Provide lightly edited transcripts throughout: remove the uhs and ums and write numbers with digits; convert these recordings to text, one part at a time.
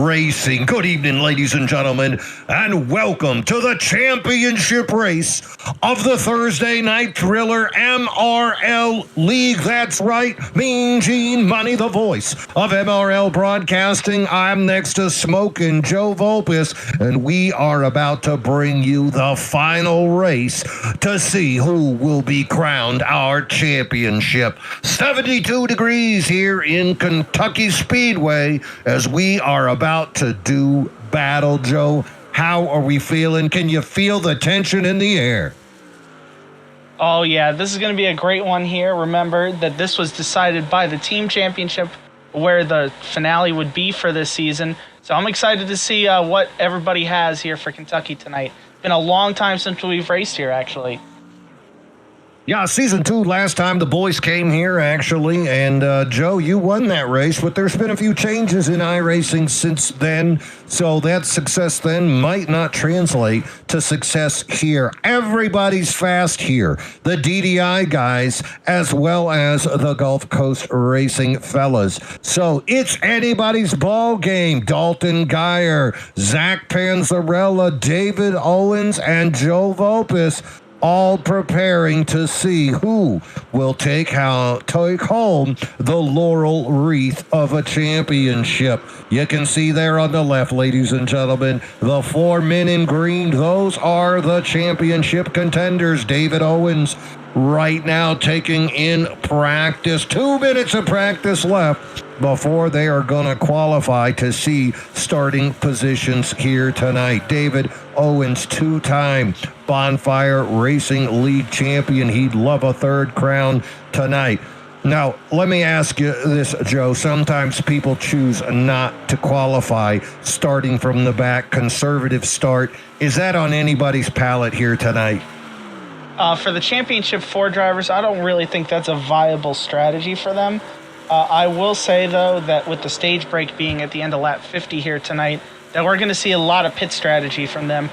racing. Good evening, ladies and gentlemen, and welcome to the championship race of the Thursday night thriller MRL League. That's right, Mean Gene Money, the voice of MRL Broadcasting. I'm next to Smokin' Joe Volpis, and we are about to bring you the final race to see who will be crowned our championship. 72 degrees here in Kentucky Speedway as we are about to do battle. Joe, how are we feeling? Can you feel the tension in the air? Oh, yeah, this is going to be a great one here. Remember that this was decided by the team championship where the finale would be for this season. So I'm excited to see what everybody has here for Kentucky tonight. Been a long time since we've raced here, actually. Yeah, season 2, last time the boys came here, actually, and Joe, you won that race, but there's been a few changes in iRacing since then, so that success then might not translate to success here. Everybody's fast here, the DDI guys, as well as the Gulf Coast Racing fellas. So it's anybody's ball game. Dalton Geyer, Zach Panzarella, David Owens, and Joe Volpis all preparing to see who will take home the laurel wreath of a championship. You can see there on the left, ladies and gentlemen, the 4 men in green. Those are the championship contenders. David Owens right now taking in practice. 2 minutes of practice left before they are going to qualify to see starting positions here tonight. David Owens, 2-time Bonfire Racing League champion. He'd love a third crown tonight. Now, let me ask you this, Joe. Sometimes people choose not to qualify starting from the back, conservative start. Is that on anybody's palate here tonight? For the Championship 4 drivers, I don't really think that's a viable strategy for them. I will say, though, that with the stage break being at the end of lap 50 here tonight, that we're going to see a lot of pit strategy from them.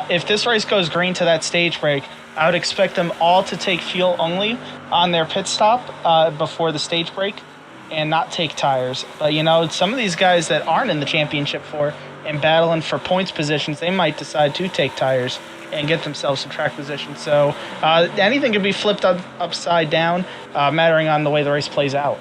If this race goes green to that stage break, I would expect them all to take fuel only on their pit stop before the stage break and not take tires. But, you know, some of these guys that aren't in the Championship 4 and battling for points positions, they might decide to take tires and get themselves some track position. So anything can be flipped upside down, mattering on the way the race plays out.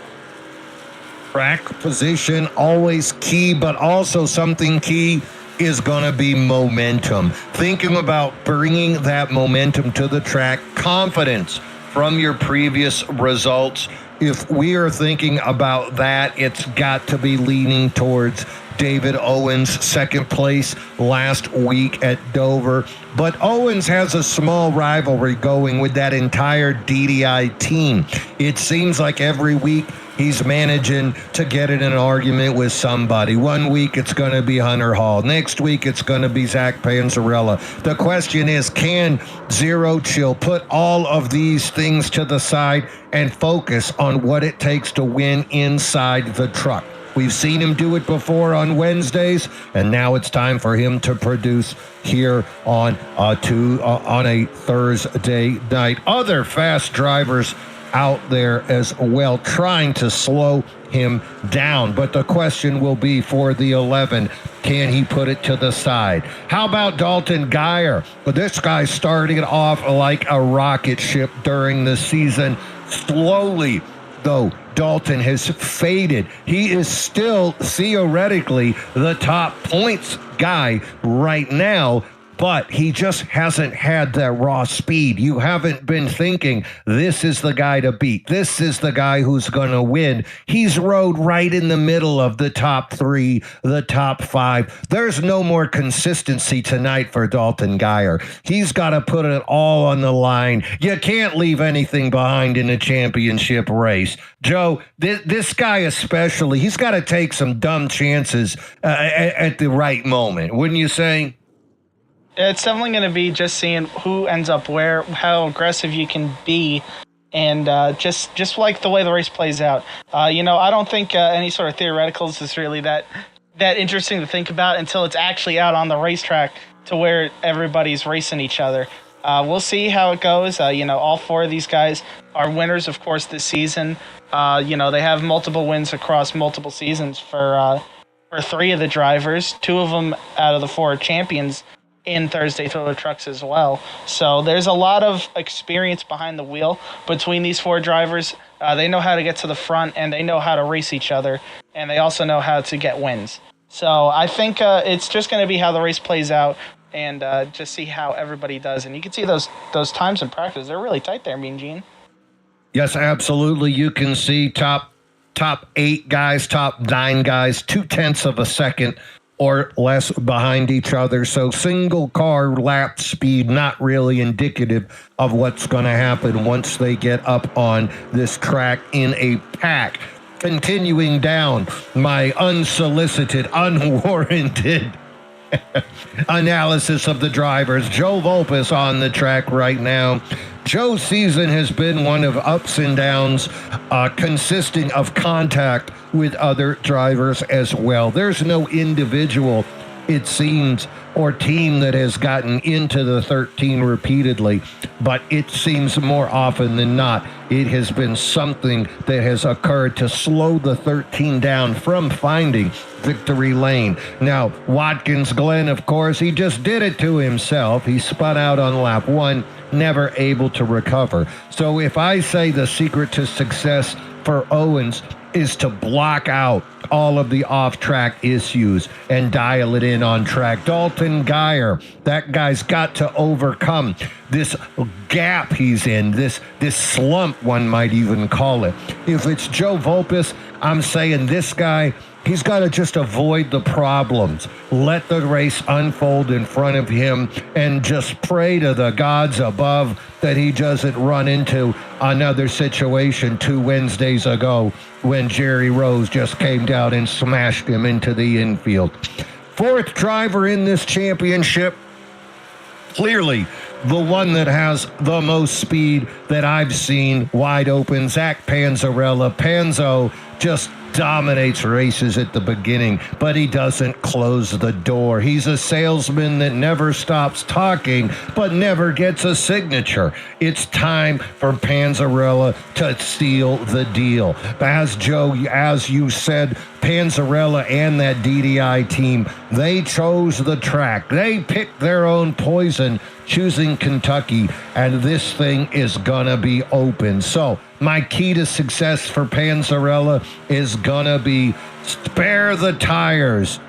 Track position, always key, but also something key is going to be momentum. Thinking about bringing that momentum to the track, confidence from your previous results. If we are thinking about that, it's got to be leaning towards David Owens, second place last week at Dover. But Owens has a small rivalry going with that entire DDI team. It seems like every week he's managing to get in an argument with somebody. One week it's going to be Hunter Hall. Next week it's going to be Zach Panzarella. The question is, can Zero Chill put all of these things to the side and focus on what it takes to win inside the truck? We've seen him do it before on Wednesdays, and now it's time for him to produce here on a Thursday night. Other fast drivers out there as well trying to slow him down, but the question will be for the 11, can he put it to the side? How about Dalton Geyer? Well, this guy started off like a rocket ship during the season. Slowly, though, Dalton has faded. He is still theoretically the top points guy right now, but he just hasn't had that raw speed. You haven't been thinking, this is the guy to beat. This is the guy who's going to win. He's rode right in the middle of the top 3, the top 5. There's no more consistency tonight for Dalton Geyer. He's got to put it all on the line. You can't leave anything behind in a championship race. Joe, this guy especially, he's got to take some dumb chances at the right moment, wouldn't you say? It's definitely going to be just seeing who ends up where, how aggressive you can be, and just like the way the race plays out. I don't think any sort of theoreticals is really that interesting to think about until it's actually out on the racetrack to where everybody's racing each other. We'll see how it goes. All 4 of these guys are winners, of course, this season. They have multiple wins across multiple seasons for for 3 of the drivers, 2 of them out of the 4 champions in Thursday Thriller trucks as well. So there's a lot of experience behind the wheel between these 4 drivers. They know how to get to the front, and they know how to race each other, and they also know how to get wins. So I think it's just going to be how the race plays out, and just see how everybody does. And you can see those times in practice. They're really tight there, Mean Gene. Yes, absolutely. You can see top 8 guys, top 9 guys, 0.2 of a second or less behind each other. So single car lap speed, not really indicative of what's going to happen once they get up on this track in a pack. Continuing down my unsolicited, unwarranted analysis of the drivers. Joe Volpus on the track right now. Joe's season has been one of ups and downs, consisting of contact with other drivers as well. There's no individual, it seems, or team that has gotten into the 13 repeatedly, but it seems more often than not, it has been something that has occurred to slow the 13 down from finding victory lane. Now, Watkins Glen, of course, he just did it to himself. He spun out on lap 1, never able to recover. So if I say the secret to success for Owens is to block out all of the off-track issues and dial it in on track. Dalton Geyer, that guy's got to overcome this gap he's in, this slump, one might even call it. If it's Joe Volpus, I'm saying this guy, he's got to just avoid the problems. Let the race unfold in front of him and just pray to the gods above that he doesn't run into another situation 2 Wednesdays ago when Jerry Rose just came down and smashed him into the infield. 4th driver in this championship, clearly the one that has the most speed that I've seen wide open, Zach Panzarella. Panzo just dominates races at the beginning, but he doesn't close the door. He's a salesman that never stops talking, but never gets a signature. It's time for Panzarella to steal the deal. As Joe, as you said, Panzarella and that DDI team, they chose the track. They picked their own poison, choosing Kentucky, and this thing is gonna be open. So my key to success for Panzarella is gonna be spare the tires,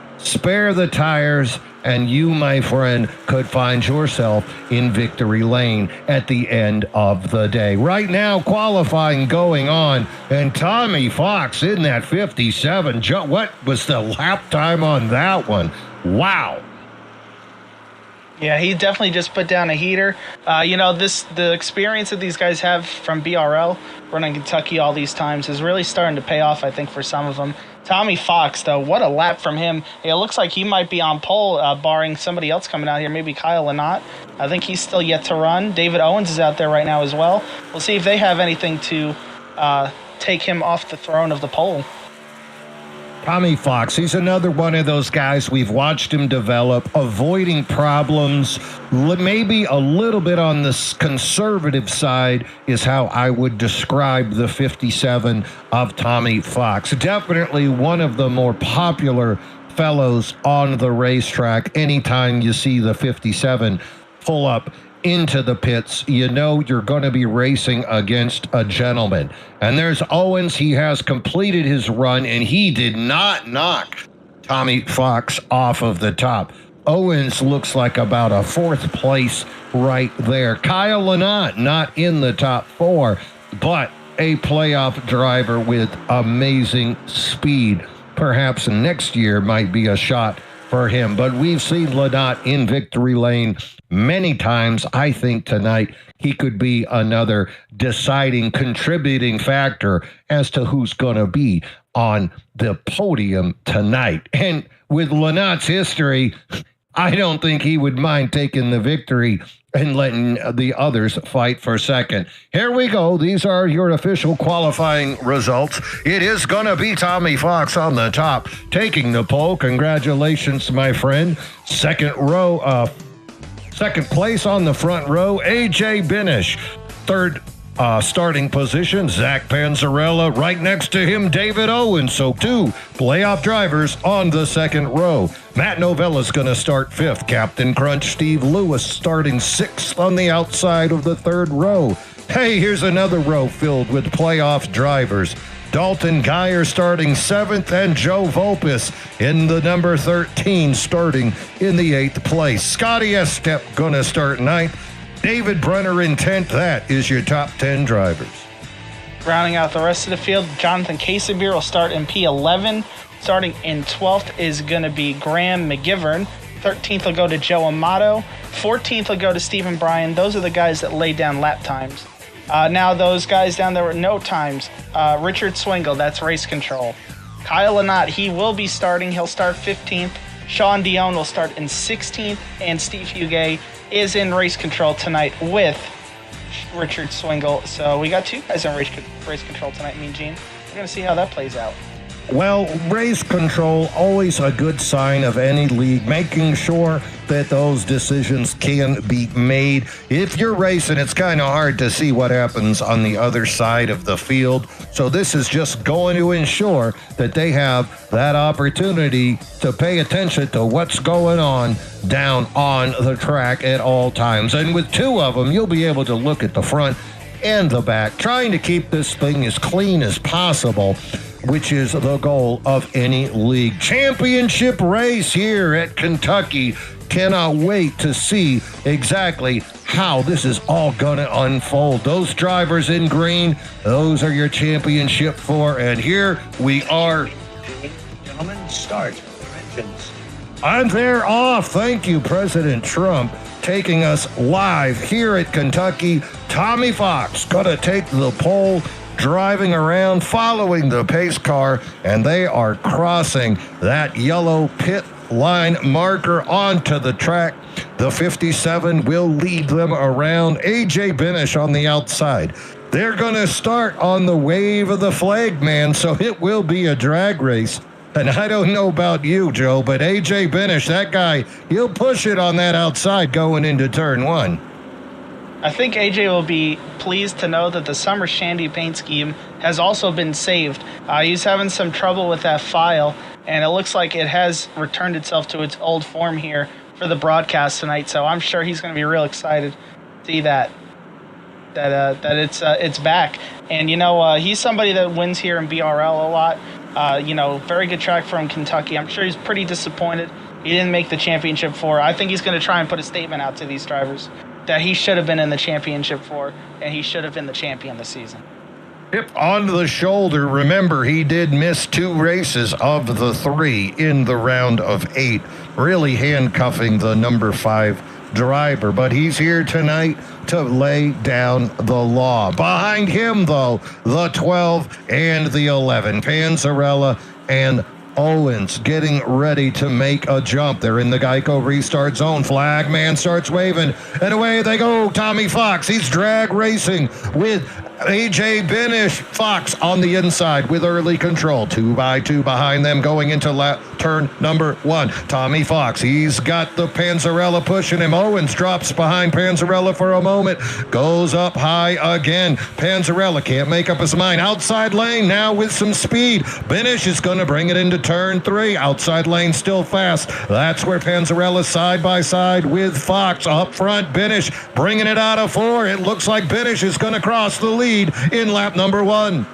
and you, my friend, could find yourself in victory lane at the end of the day. Right now, qualifying going on, and Tommy Fox in that 57. What was the lap time on that one? Wow. Yeah, he definitely just put down a heater. The experience that these guys have from BRL, running Kentucky all these times, is really starting to pay off, I think, for some of them. Tommy Fox, though, what a lap from him. It looks like he might be on pole, barring somebody else coming out here, maybe Kyle Lynott. I think he's still yet to run. David Owens is out there right now as well. We'll see if they have anything to take him off the throne of the pole. Tommy Fox, he's another one of those guys we've watched him develop, avoiding problems, maybe a little bit on the conservative side is how I would describe the 57 of Tommy Fox. Definitely one of the more popular fellows on the racetrack. Anytime you see the 57 pull up into the pits, you know you're going to be racing against a gentleman. And there's Owens. He has completed his run, and he did not knock Tommy Fox off of the top. Owens looks like about a 4th place right there. Kyle Lynott not in the top 4, but a playoff driver with amazing speed. Perhaps next year might be a shot for him, but we've seen Lynott in victory lane many times. I think tonight he could be another deciding, contributing factor as to who's going to be on the podium tonight. And with Lynott's history, I don't think he would mind taking the victory and letting the others fight for second. Here we go. These are your official qualifying results. It is going to be Tommy Fox on the top, taking the pole. Congratulations, my friend. Second place on the front row, AJ Binish. Third starting position, Zach Panzarella. Right next to him, David Owens. So 2 playoff drivers on the second row. Matt Novella's going to start 5th. Captain Crunch Steve Lewis starting 6th on the outside of the third row. Hey, here's another row filled with playoff drivers. Dalton Geyer starting 7th, and Joe Volpis in the number 13 starting in the 8th place. Scotty Estep going to start 9th. David Brenner in 10th. That is your top 10 drivers. Rounding out the rest of the field, Jonathan Casabier will start in P11. Starting in 12th is going to be Graham McGivern. 13th will go to Joe Amato. 14th will go to Stephen Bryan. Those are the guys that laid down lap times. Now those guys down there with no times. Richard Swingle, that's race control. Kyle Lynott, he will be starting. He'll start 15th. Sean Dion will start in 16th. And Steve Hugay is in race control tonight with Richard Swingle. So we got 2 guys in race control tonight, Mean Gene. We're going to see how that plays out. Well, race control, always a good sign of any league, making sure that those decisions can be made. If you're racing, it's kind of hard to see what happens on the other side of the field. So this is just going to ensure that they have that opportunity to pay attention to what's going on down on the track at all times. And with 2 of them, you'll be able to look at the front and the back, trying to keep this thing as clean as possible, which is the goal of any league. Championship race here at Kentucky. Cannot wait to see exactly how this is all going to unfold. Those drivers in green, those are your championship 4. And here we are. Gentlemen, start your engines. And they're off. Thank you, President Trump, taking us live here at Kentucky. Tommy Fox going to take the pole, driving around, following the pace car, and they are crossing that yellow pit line marker onto the track. The 57 will lead them around. AJ Benish on the outside. They're going to start on the wave of the flag, man, so it will be a drag race. And I don't know about you, Joe, but AJ Benish, that guy, he'll push it on that outside going into turn 1. I think AJ will be pleased to know that the summer shandy paint scheme has also been saved. He's having some trouble with that file, and it looks like it has returned itself to its old form here for the broadcast tonight. So I'm sure he's going to be real excited to see that it's back. And he's somebody that wins here in BRL a lot. Very good track from Kentucky. I'm sure he's pretty disappointed he didn't make the championship 4. I think he's going to try and put a statement out to these drivers that he should have been in the championship 4, and he should have been the champion this season. Chip on the shoulder. Remember, he did miss 2 races of the 3 in the round of 8, really handcuffing the number 5 driver. But he's here tonight to lay down the law. Behind him, though, the 12 and the 11, Panzarella and Owens getting ready to make a jump. They're in the Geico restart zone. Flag man starts waving, and away they go. Tommy Fox, he's drag racing with AJ Benish. Fox on the inside with early control. 2 by 2 behind them going into turn number 1. Tommy Fox, he's got the Panzarella pushing him. Owens drops behind Panzarella for a moment. Goes up high again. Panzarella can't make up his mind. Outside lane now with some speed. Benish is going to bring it into turn 3. Outside lane still fast. That's where Panzarella side by side with Fox. Up front, Benish bringing it out of 4. It looks like Benish is going to cross the lead in lap number 1.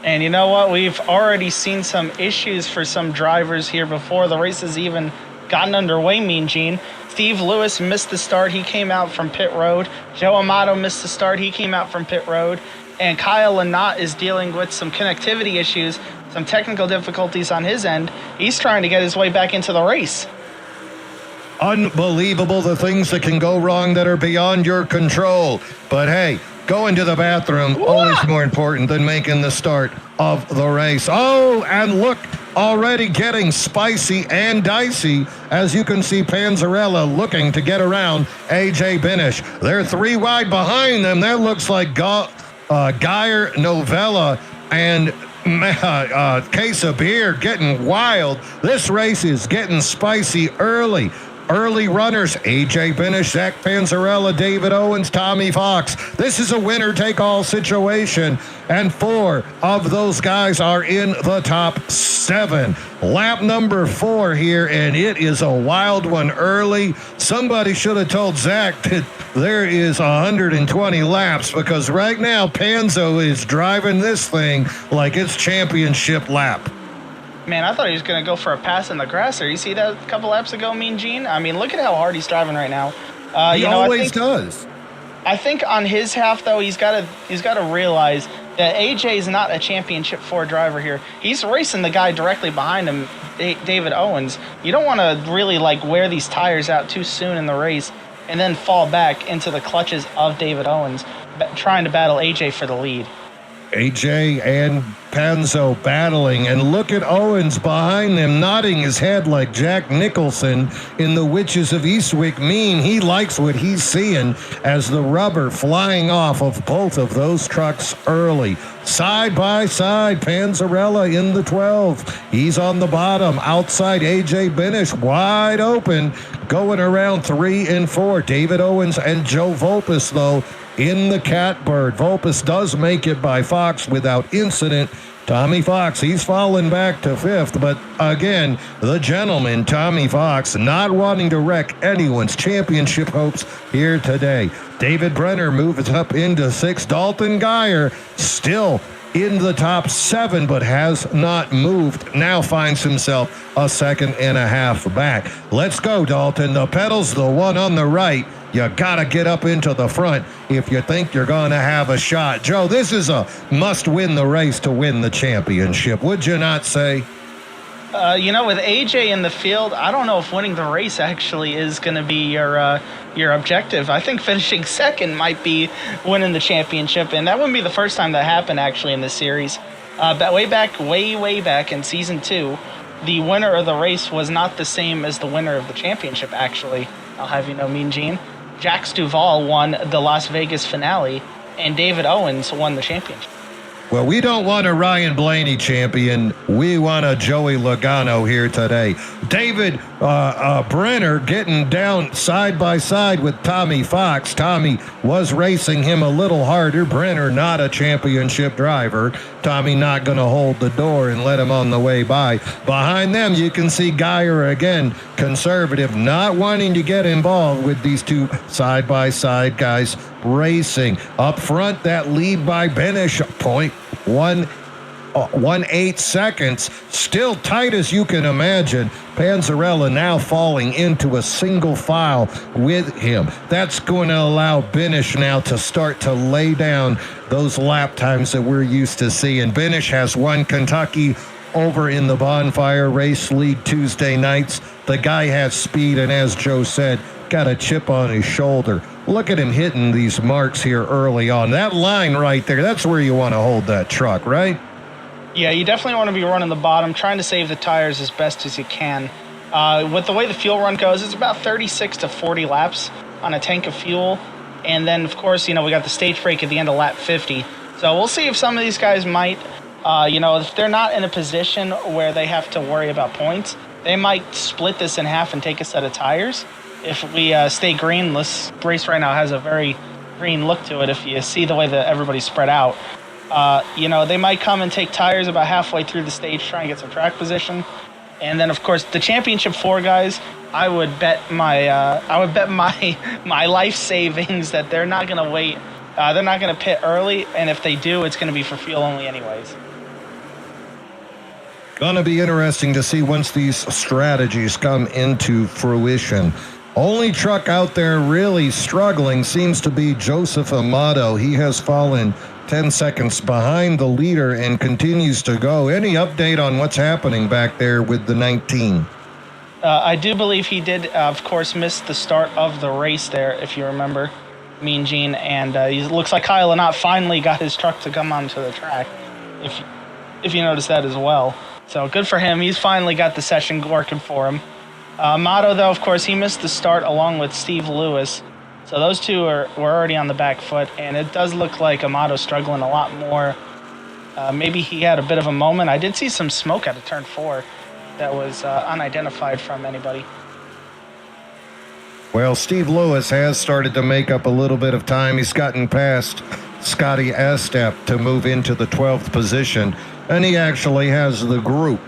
And you know what? We've already seen some issues for some drivers here before the race has even gotten underway, Mean Gene. Steve Lewis missed the start. He came out from pit road. Joe Amato missed the start. He came out from pit road. And Kyle Lynott is dealing with some connectivity issues, some technical difficulties on his end. He's trying to get his way back into the race. Unbelievable, the things that can go wrong that are beyond your control. But hey, going to the bathroom, always more important than making the start of the race. Oh, and look, already getting spicy and dicey. As you can see, Panzarella looking to get around AJ Benish. They're 3 wide behind them. That looks like Geyer, Novella, and case of beer getting wild. This race is getting spicy early. Early runners, A.J. Benish, Zach Panzarella, David Owens, Tommy Fox. This is a winner-take-all situation, and 4 of those guys are in the top 7. Lap number 4 here, and it is a wild one early. Somebody should have told Zach that there is 120 laps, because right now Panzo is driving this thing like it's championship lap. Man, I thought he was going to go for a pass in the grass there. You see that a couple laps ago, Mean Gene? I mean, look at how hard he's driving right now. He always does. I think on his half, though, he's got to realize that AJ is not a championship 4 driver here. He's racing the guy directly behind him, David Owens. You don't want to really wear these tires out too soon in the race and then fall back into the clutches of David Owens, trying to battle AJ for the lead. AJ and Panzo battling, and look at Owens behind them, nodding his head like Jack Nicholson in The Witches of Eastwick. He likes what he's seeing as the rubber flying off of both of those trucks early. Side by side, Panzarella in the 12. He's on the bottom, outside AJ Benish, wide open, going around 3 and 4. David Owens and Joe Volpus, though, in the catbird. Volpus does make it by Fox without incident. Tommy Fox, he's fallen back to 5th, but again, the gentleman, Tommy Fox, not wanting to wreck anyone's championship hopes here today. David Brenner moves up into 6th. Dalton Geyer still in the top 7, but has not moved. Now finds himself a 2.5 back. Let's go, Dalton. The pedal's the one on the right. You got to get up into the front if you think you're going to have a shot. Joe, this is a must-win the race to win the championship. Would you not say? With AJ in the field, I don't know if winning the race actually is going to be your objective. I think finishing 2nd might be winning the championship, and that wouldn't be the first time that happened actually in this series. But way back in Season 2, the winner of the race was not the same as the winner of the championship, actually. I'll have you know, Mean Gene. Jax Duvall won the Las Vegas finale, and David Owens won the championship. Well, we don't want a Ryan Blaney champion. We want a Joey Logano here today. David Brenner getting down side by side with Tommy Fox. Tommy was racing him a little harder. Brenner not a championship driver. Tommy not going to hold the door and let him on the way by. Behind them, you can see Geyer again, conservative, not wanting to get involved with these two side-by-side guys racing. Up front, that lead by Benish, 0.18 seconds. Still tight as you can imagine. Panzarella now falling into a single file with him. That's going to allow Benish now to start to lay down those lap times that we're used to seeing. Benish has won Kentucky over in the Bonfire Race League Tuesday nights. The guy has speed, and as Joe said, got a chip on his shoulder. Look at him hitting these marks here early on. That line right there, that's where you want to hold that truck, right? Yeah, you definitely want to be running the bottom, trying to save the tires as best as you can. With the way the fuel run goes, it's about 36 to 40 laps on a tank of fuel. And then, of course, we got the stage break at the end of lap 50. So we'll see if some of these guys might, if they're not in a position where they have to worry about points, they might split this in half and take a set of tires. If we stay green, this race right now has a very green look to it if you see the way that everybody's spread out. They might come and take tires about halfway through the stage, try and get some track position. And then, of course, the championship 4 guys, I would bet my life savings that they're not going to wait. They're not going to pit early, and if they do, it's going to be for fuel only anyways. Gonna be interesting to see once these strategies come into fruition. Only truck out there really struggling seems to be Joseph Amato. He has fallen 10 seconds behind the leader and continues to go. Any update on what's happening back there with the 19? I do believe he did, of course, miss the start of the race there, if you remember, Mean Gene. And he looks like Kyle Lynott finally got his truck to come onto the track, if you notice that as well. So good for him. He's finally got the session working for him. Amato, though, of course, he missed the start along with Steve Lewis. So those two were already on the back foot, and it does look like Amato's struggling a lot more. Maybe he had a bit of a moment. I did see some smoke out of turn 4 that was unidentified from anybody. Well, Steve Lewis has started to make up a little bit of time. He's gotten past Scotty Estep to move into the 12th position, and he actually has the group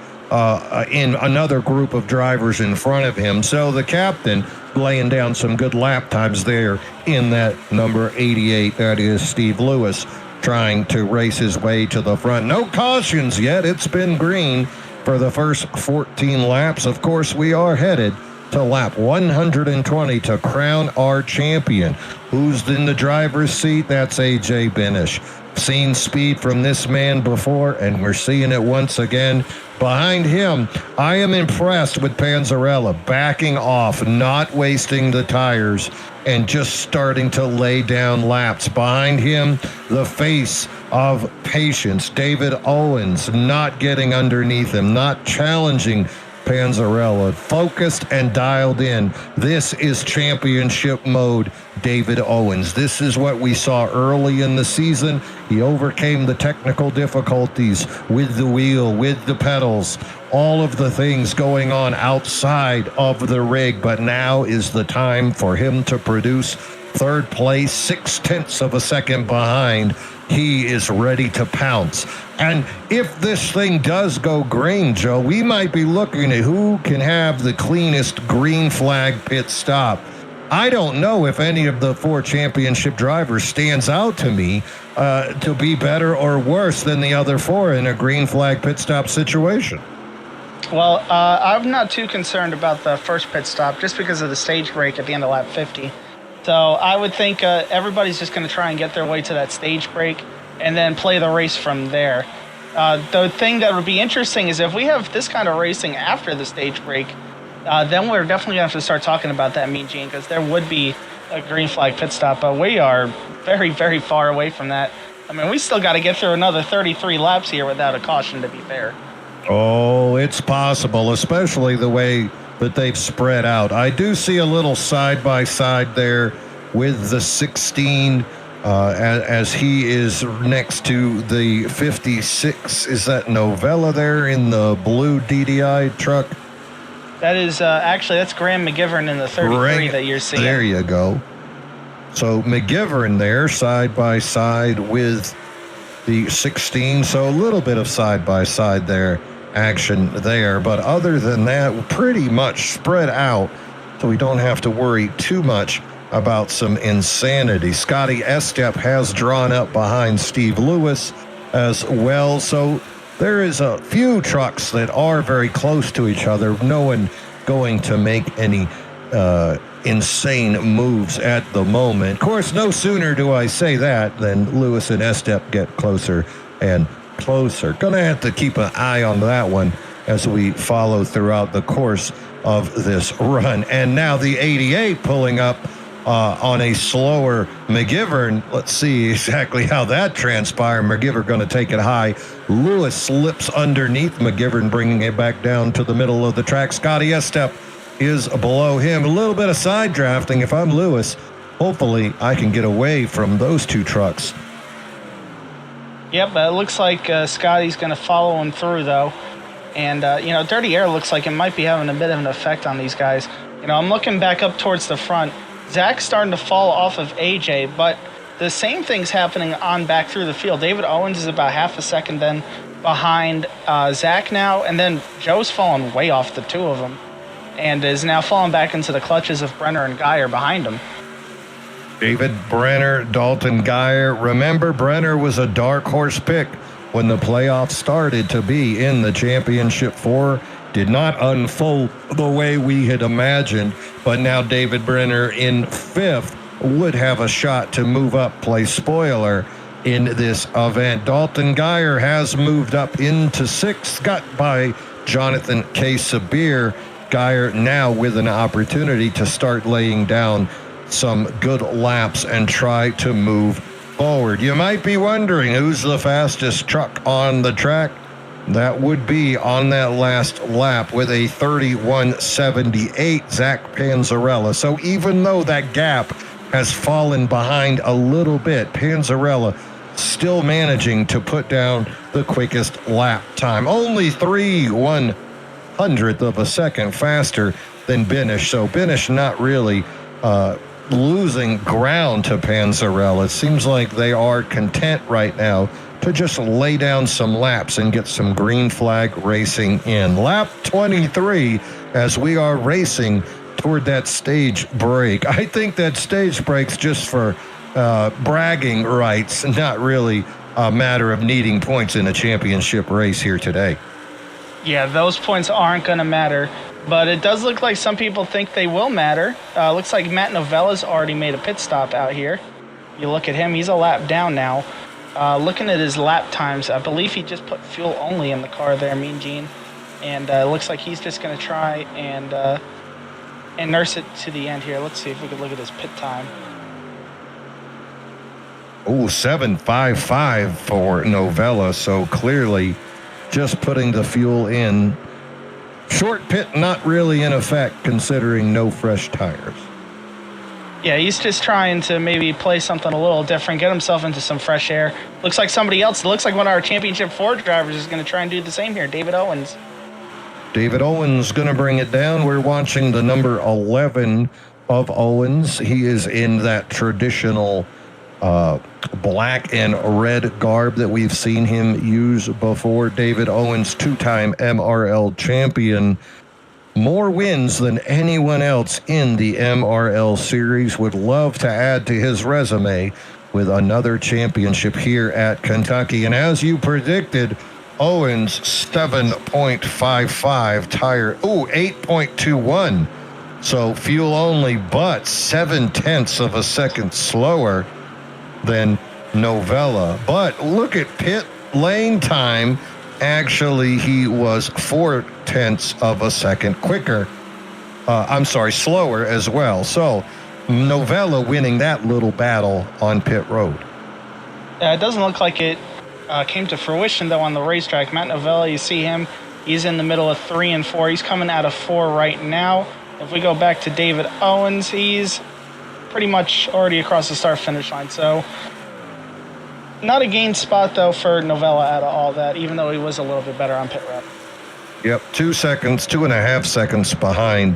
in another group of drivers in front of him. So the captain laying down some good lap times there in that number 88. That is Steve Lewis trying to race his way to the front. No cautions yet. It's been green for the first 14 laps. Of course, we are headed to lap 120 to crown our champion. Who's in the driver's seat? That's AJ Benish. Seen speed from this man before, and we're seeing it once again. Behind him, I am impressed with Panzarella backing off, not wasting the tires, and just starting to lay down laps. Behind him, the face of patience, David Owens, not getting underneath him, not challenging Panzarella, focused and dialed in. This is championship mode, David Owens. This is what we saw early in the season. He overcame the technical difficulties with the wheel, with the pedals, all of the things going on outside of the rig, but now is the time for him to produce third place, 0.6 of a second behind. He is ready to pounce. And if this thing does go green, Joe, we might be looking at who can have the cleanest green flag pit stop. I don't know if any of the 4 championship drivers stands out to me to be better or worse than the other 4 in a green flag pit stop situation. Well, I'm not too concerned about the first pit stop just because of the stage break at the end of lap 50. So I would think everybody's just going to try and get their way to that stage break and then play the race from there. The thing that would be interesting is if we have this kind of racing after the stage break, then we're definitely going to have to start talking about that, Mean Gene, because there would be a green flag pit stop, but we are very, very far away from that. I mean, we still got to get through another 33 laps here without a caution, to be fair. Oh, it's possible, especially the way that they've spread out. I do see a little side-by-side there with the 16 as he is next to the 56. Is that Novella there in the blue DDI truck? That is actually, that's Graham McGivern in the 33 that you're seeing. There you go. So McGivern there side-by-side with the 16. So a little bit of side-by-side there. Action there, but other than that, pretty much spread out, so we don't have to worry too much about some insanity. Scotty Estep has drawn up behind Steve Lewis as well, so there is a few trucks that are very close to each other. No one going to make any insane moves at the moment. Of course, no sooner do I say that than Lewis and Estep get closer and closer. Gonna have to keep an eye on that one as we follow throughout the course of this run. And now the 88 pulling up on a slower McGivern. Let's see exactly how that transpired. McGivern going to take it high. Lewis slips underneath McGivern, bringing it back down to the middle of the track. Scotty Estep is below him. A little bit of side drafting. If I'm Lewis, hopefully I can get away from those 2 trucks. Yep, it looks like Scotty's going to follow him through, though. And, Dirty Air looks like it might be having a bit of an effect on these guys. I'm looking back up towards the front. Zach's starting to fall off of AJ, but the same thing's happening on back through the field. David Owens is about half a second then behind Zach now, and then Joe's fallen way off the 2 of them and is now falling back into the clutches of Brenner and Geyer behind him. David Brenner, Dalton Geyer. Remember, Brenner was a dark horse pick when the playoffs started to be in the championship 4. Did not unfold the way we had imagined, but now David Brenner in 5th would have a shot to move up, play spoiler in this event. Dalton Geyer has moved up into 6th, got by Jonathan K. Sabir. Geyer now with an opportunity to start laying down some good laps and try to move forward. You might be wondering who's the fastest truck on the track. That would be on that last lap with a 31.78 Zach Panzarella. So even though that gap has fallen behind a little bit, Panzarella still managing to put down the quickest lap time. Only 3/100th of a second faster than Benish. So Benish not really losing ground to Panzarella. It seems like they are content right now to just lay down some laps and get some green flag racing in. Lap 23 as we are racing toward that stage break. I think that stage break's just for bragging rights, not really a matter of needing points in a championship race here today. Yeah, those points aren't going to matter, but it does look like some people think they will matter. Looks like Matt Novella's already made a pit stop out here. You look at him, he's a lap down now. Looking at his lap times, I believe he just put fuel only in the car there, Mean Gene. And it looks like he's just going to try and nurse it to the end here. Let's see if we can look at his pit time. Oh, 7.55 for Novella, so clearly just putting the fuel in. Short pit not really in effect considering no fresh tires. Yeah, he's just trying to maybe play something a little different, get himself into some fresh air. Looks like somebody else, looks like one of our Championship Ford drivers is going to try and do the same here, David Owens. David Owens going to bring it down. We're watching the number 11 of Owens. He is in that traditional black and red garb that we've seen him use before. David Owens, two-time MRL champion. More wins than anyone else in the MRL series. Would love to add to his resume with another championship here at Kentucky. And as you predicted, Owens 7.55 tire. 8.21. So fuel only, but 0.7 of a second slower than Novella. But look at pit lane time. Actually, he was 0.4 of a second quicker. Slower as well. So Novella winning that little battle on pit road. Yeah, it doesn't look like it came to fruition, though, on the racetrack. Matt Novella, you see him. He's in the middle of 3 and 4. He's coming out of 4 right now. If we go back to David Owens, he's pretty much already across the start-finish line. So not a gain spot, though, for Novella out of all that, even though he was a little bit better on pit road. Yep, 2.5 seconds behind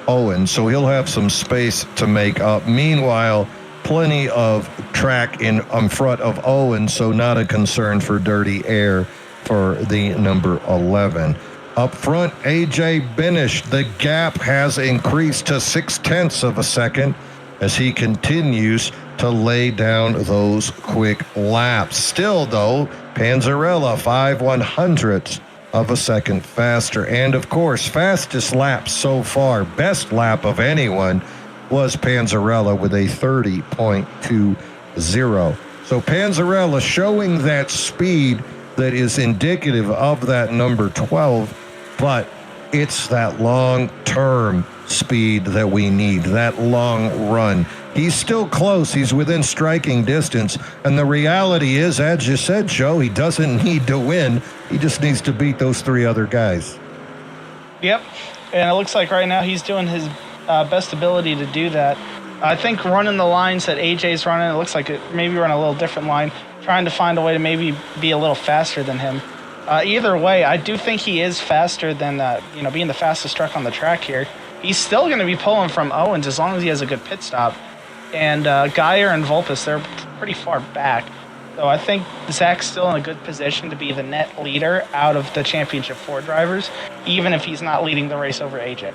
Owens, so he'll have some space to make up. Meanwhile, plenty of track in front of Owens, so not a concern for dirty air for the number 11. Up front, AJ Benish, the gap has increased to 0.6 of a second as he continues to lay down those quick laps. Still, though, Panzarella 5/100ths of a second faster. And, of course, fastest lap so far, best lap of anyone, was Panzarella with a 30.20. So Panzarella showing that speed that is indicative of that number 12, but it's that long-term speed that we need, that long run. He's still close. He's within striking distance. And the reality is, as you said, Joe, he doesn't need to win. He just needs to beat those 3 other guys. Yep. And it looks like right now he's doing his best ability to do that. I think running the lines that AJ's running, it looks like it maybe run a little different line, trying to find a way to maybe be a little faster than him. Either way, I do think he is faster than, being the fastest truck on the track here. He's still going to be pulling from Owens as long as he has a good pit stop. And Geyer and Vulpes, they're pretty far back. So I think Zach's still in a good position to be the net leader out of the Championship 4 drivers, even if he's not leading the race over AJ.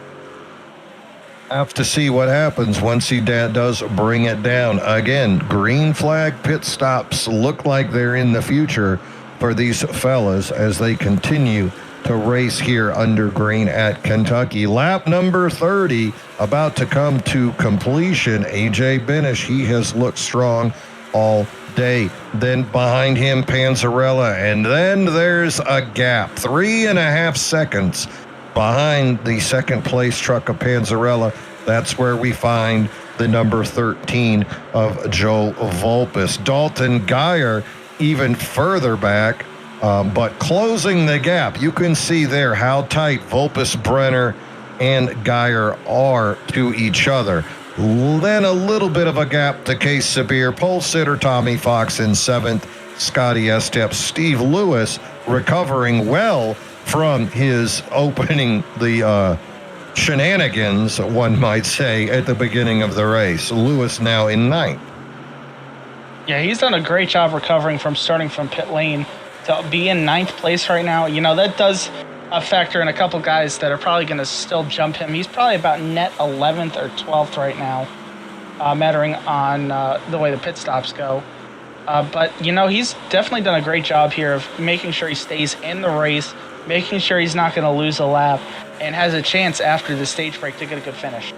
Have to see what happens once he does bring it down. Again, green flag pit stops look like they're in the future for these fellas as they continue to race here under green at Kentucky. Lap number 30 about to come to completion. AJ Benish, he has looked strong all day. Then behind him, Panzarella, and then there's a gap, 3.5 seconds behind the second place truck of Panzarella. That's where we find the number 13 of Joe Vulpes. Dalton Geyer even further back, but closing the gap. You can see there how tight Vulpes, Brenner, and Geyer are to each other. Then a little bit of a gap to Case Sabir, pole sitter Tommy Fox in 7th, Scotty Estep, Steve Lewis recovering well from his opening the shenanigans, one might say, at the beginning of the race. Lewis now in ninth. Yeah, he's done a great job recovering from starting from pit lane to be in ninth place right now. You know, that does factor in a couple guys that are probably going to still jump him. He's probably about net 11th or 12th right now, mattering on the way the pit stops go. But, you know, he's definitely done a great job here of making sure he stays in the race, making sure he's not going to lose a lap, and has a chance after the stage break to get a good finish.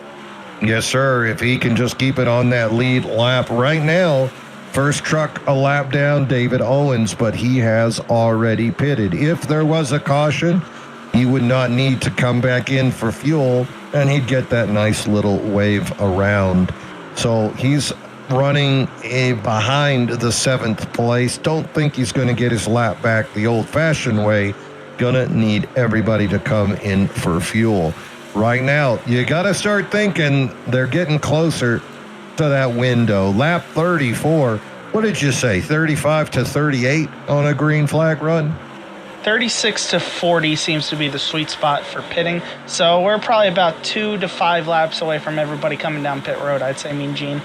Yes, sir. If he can just keep it on that lead lap right now. First truck a lap down, David Owens, but he has already pitted. If there was a caution, he would not need to come back in for fuel, and he'd get that nice little wave around. So he's running behind the seventh place. Don't think he's going to get his lap back the old-fashioned way. Gonna need everybody to come in for fuel. Right now, you got to start thinking they're getting closer to that window. Lap 34, what did you say, 35 to 38 on a green flag run? 36 to 40 seems to be the sweet spot for pitting. So we're probably about 2 to 5 laps away from everybody coming down pit road, I'd say, Mean Gene.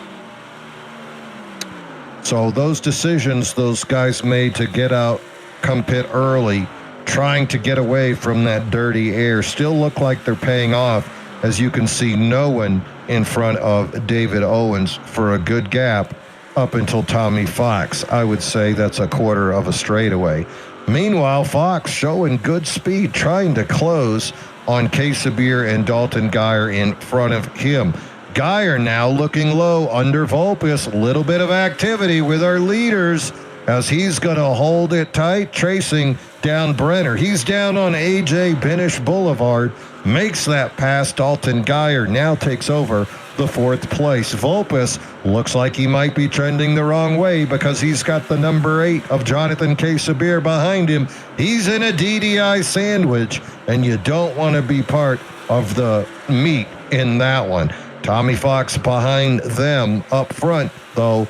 So those decisions those guys made to get out, come pit early, trying to get away from that dirty air, still look like they're paying off. As you can see, no one in front of David Owens for a good gap up until Tommy Fox. I would say that's a quarter of a straightaway. Meanwhile, Fox showing good speed, trying to close on Casabir and Dalton Geyer in front of him. Geyer now looking low under Volpus. A little bit of activity with our leaders as he's going to hold it tight, tracing down Brenner. He's down on A.J. Benish Boulevard, makes that pass. Dalton Geyer now takes over the fourth place. Volpus looks like he might be trending the wrong way because he's got the number 8 of Jonathan Casabir behind him. He's in a DDI sandwich, and you don't want to be part of the meat in that one. Tommy Fox behind them up front, though.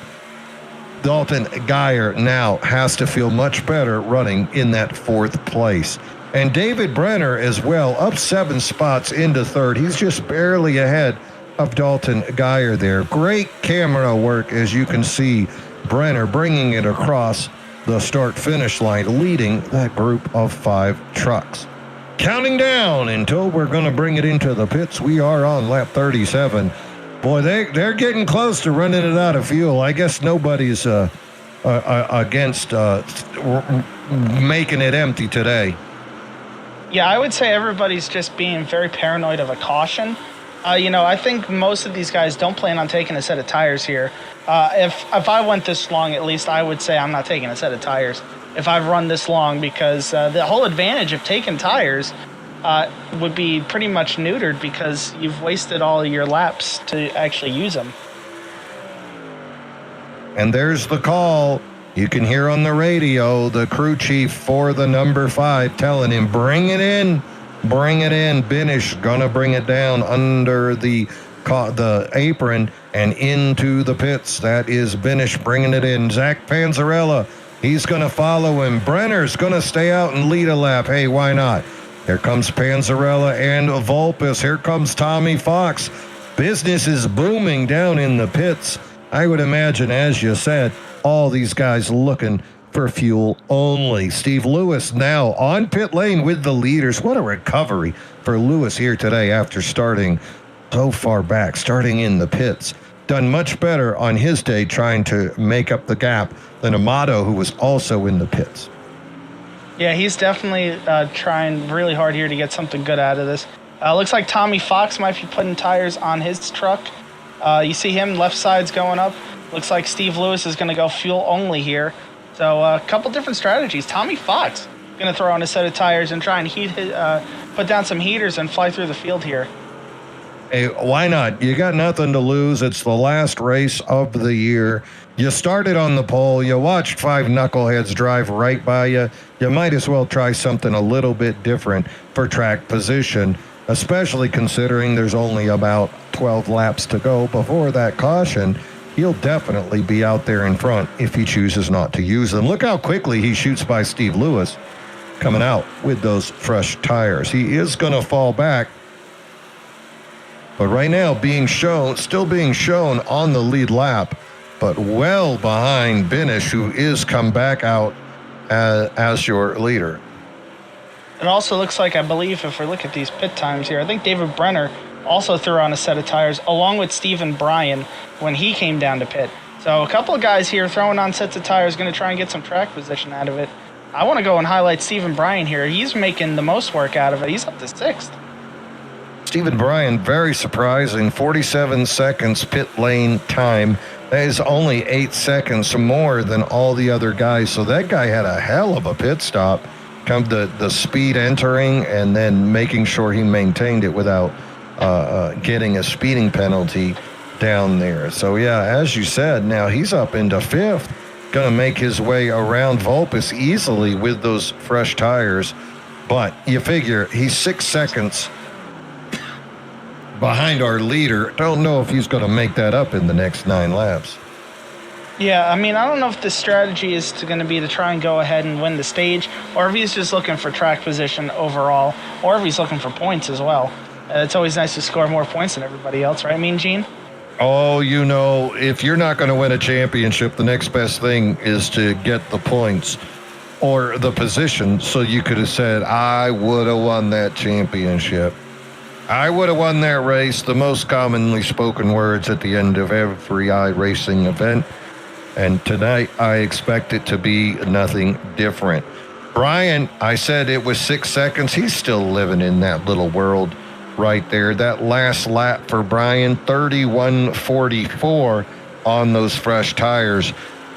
Dalton Geyer now has to feel much better running in that fourth place. And David Brenner as well, up 7 spots into third. He's just barely ahead of Dalton Geyer there. Great camera work, as you can see. Brenner bringing it across the start-finish line, leading that group of 5 trucks. Counting down until we're going to bring it into the pits. We are on lap 37. Boy, they're getting close to running it out of fuel. I guess nobody's against making it empty today. Yeah, I would say everybody's just being very paranoid of a caution. You know, I think most of these guys don't plan on taking a set of tires here. If I went this long, at least I would say I'm not taking a set of tires if I've run this long, because the whole advantage of taking tires would be pretty much neutered because you've wasted all your laps to actually use them. And there's the call. You can hear on the radio the crew chief for the number 5 telling him, bring it in. Bring it in. Benish gonna bring it down under the apron and into the pits. That is Benish bringing it in. Zach Panzarella, he's gonna follow him. Brenner's gonna stay out and lead a lap. Hey, why not? Here comes Panzarella and Volpus. Here comes Tommy Fox. Business is booming down in the pits. I would imagine, as you said, all these guys looking for fuel only. Steve Lewis now on pit lane with the leaders. What a recovery for Lewis here today after starting so far back, starting in the pits. Done much better on his day trying to make up the gap than Amato, who was also in the pits. Yeah, he's definitely trying really hard here to get something good out of this. Looks like Tommy Fox might be putting tires on his truck. You see him, left side's going up. Looks like Steve Lewis is going to go fuel only here. So a couple different strategies. Tommy Fox going to throw on a set of tires and try and put down some heaters and fly through the field here. Hey, why not? You got nothing to lose. It's the last race of the year. You started on the pole. You watched 5 knuckleheads drive right by you. You might as well try something a little bit different for track position, especially considering there's only about 12 laps to go before that caution. He'll definitely be out there in front if he chooses not to use them. Look how quickly he shoots by Steve Lewis coming out with those fresh tires. He is going to fall back But right now, still being shown on the lead lap, but well behind Binish, who is come back out as your leader. It also looks like, I believe, if we look at these pit times here, I think David Brenner also threw on a set of tires, along with Stephen Bryan when he came down to pit. So a couple of guys here throwing on sets of tires, going to try and get some track position out of it. I want to go and highlight Stephen Bryan here. He's making the most work out of it. He's up to 6th. Stephen Bryan, very surprising, 47 seconds pit lane time. That is only 8 seconds more than all the other guys. So that guy had a hell of a pit stop. Come the speed entering and then making sure he maintained it without getting a speeding penalty down there. So yeah, as you said, now he's up into 5th, going to make his way around Vulpes easily with those fresh tires. But you figure he's 6 seconds behind our leader. Don't know if he's going to make that up in the next 9 laps. Yeah, I mean, I don't know if the strategy is going to be to try and go ahead and win the stage, or if he's just looking for track position overall, or if he's looking for points as well. It's always nice to score more points than everybody else, right? I mean, Gene? Oh, if you're not going to win a championship, the next best thing is to get the points or the position. So you could have said, I would have won that championship. I would have won that race. The most commonly spoken words at the end of every iRacing event. And tonight, I expect it to be nothing different. Brian, I said it was 6 seconds. He's still living in that little world right there. That last lap for Brian, 31:44 on those fresh tires.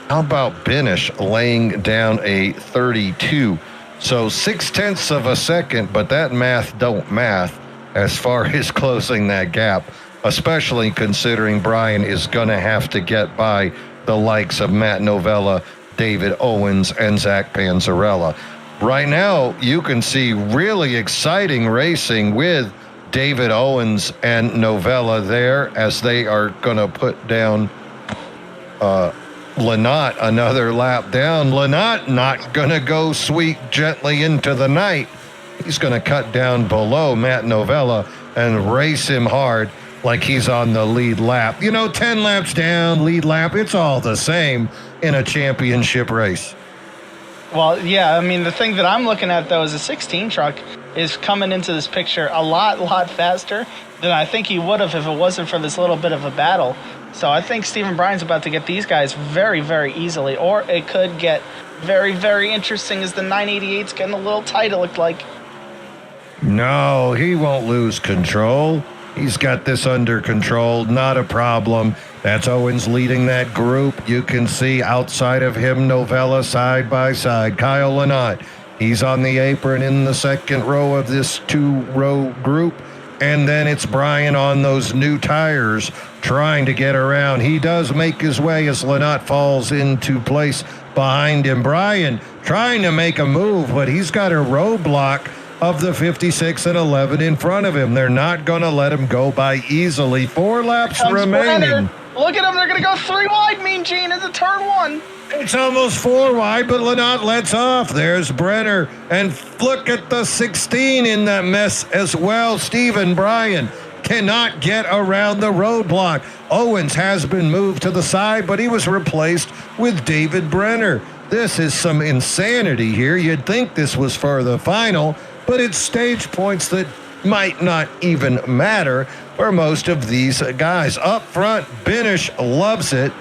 How about Binish laying down a 32? So 0.6 of a second, but that math don't math as far as closing that gap, especially considering Brian is going to have to get by the likes of Matt Novella, David Owens, and Zach Panzarella. Right now, you can see really exciting racing with David Owens and Novella there as they are going to put down Lynott another lap down. Lynott not going to go sweet gently into the night. He's going to cut down below Matt Novella and race him hard like he's on the lead lap. 10 laps down, lead lap, it's all the same in a championship race. Well, yeah, I mean, the thing that I'm looking at, though, is the 16 truck is coming into this picture a lot faster than I think he would have if it wasn't for this little bit of a battle. So I think Stephen Bryan's about to get these guys very, very easily, or it could get very, very interesting as the 988's getting a little tight, it looked like. No, he won't lose control. He's got this under control, not a problem. That's Owens leading that group. You can see outside of him, Novella side by side. Kyle Lynott, he's on the apron in the second row of this 2-row group. And then it's Brian on those new tires trying to get around. He does make his way as Lynott falls into place behind him. Brian trying to make a move, but he's got a roadblock of the 56 and 11 in front of him. They're not going to let him go by easily. 4 laps remaining. Brenner. Look at them. They're going to go 3 wide, Mean Gene, into turn 1. It's almost 4 wide, but Lynott lets off. There's Brenner. And look at the 16 in that mess as well. Stephen Bryan cannot get around the roadblock. Owens has been moved to the side, but he was replaced with David Brenner. This is some insanity here. You'd think this was for the final, but it's stage points that might not even matter for most of these guys. Up front, Binish loves it.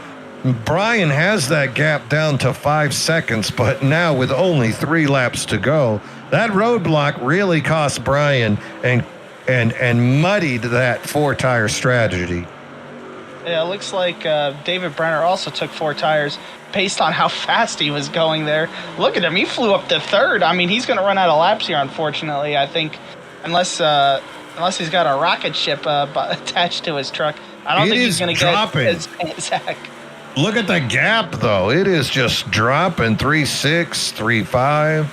Brian has that gap down to 5 seconds, but now with only 3 laps to go, that roadblock really cost Brian and muddied that 4-tire strategy. Yeah, it looks like David Brenner also took 4 tires based on how fast he was going there. Look at him. He flew up to 3rd. I mean, he's going to run out of laps here, unfortunately, I think, unless he's got a rocket ship attached to his truck. I don't think he's going to get Zach. Look at the gap, though. It is just dropping. 3.6, 3.5,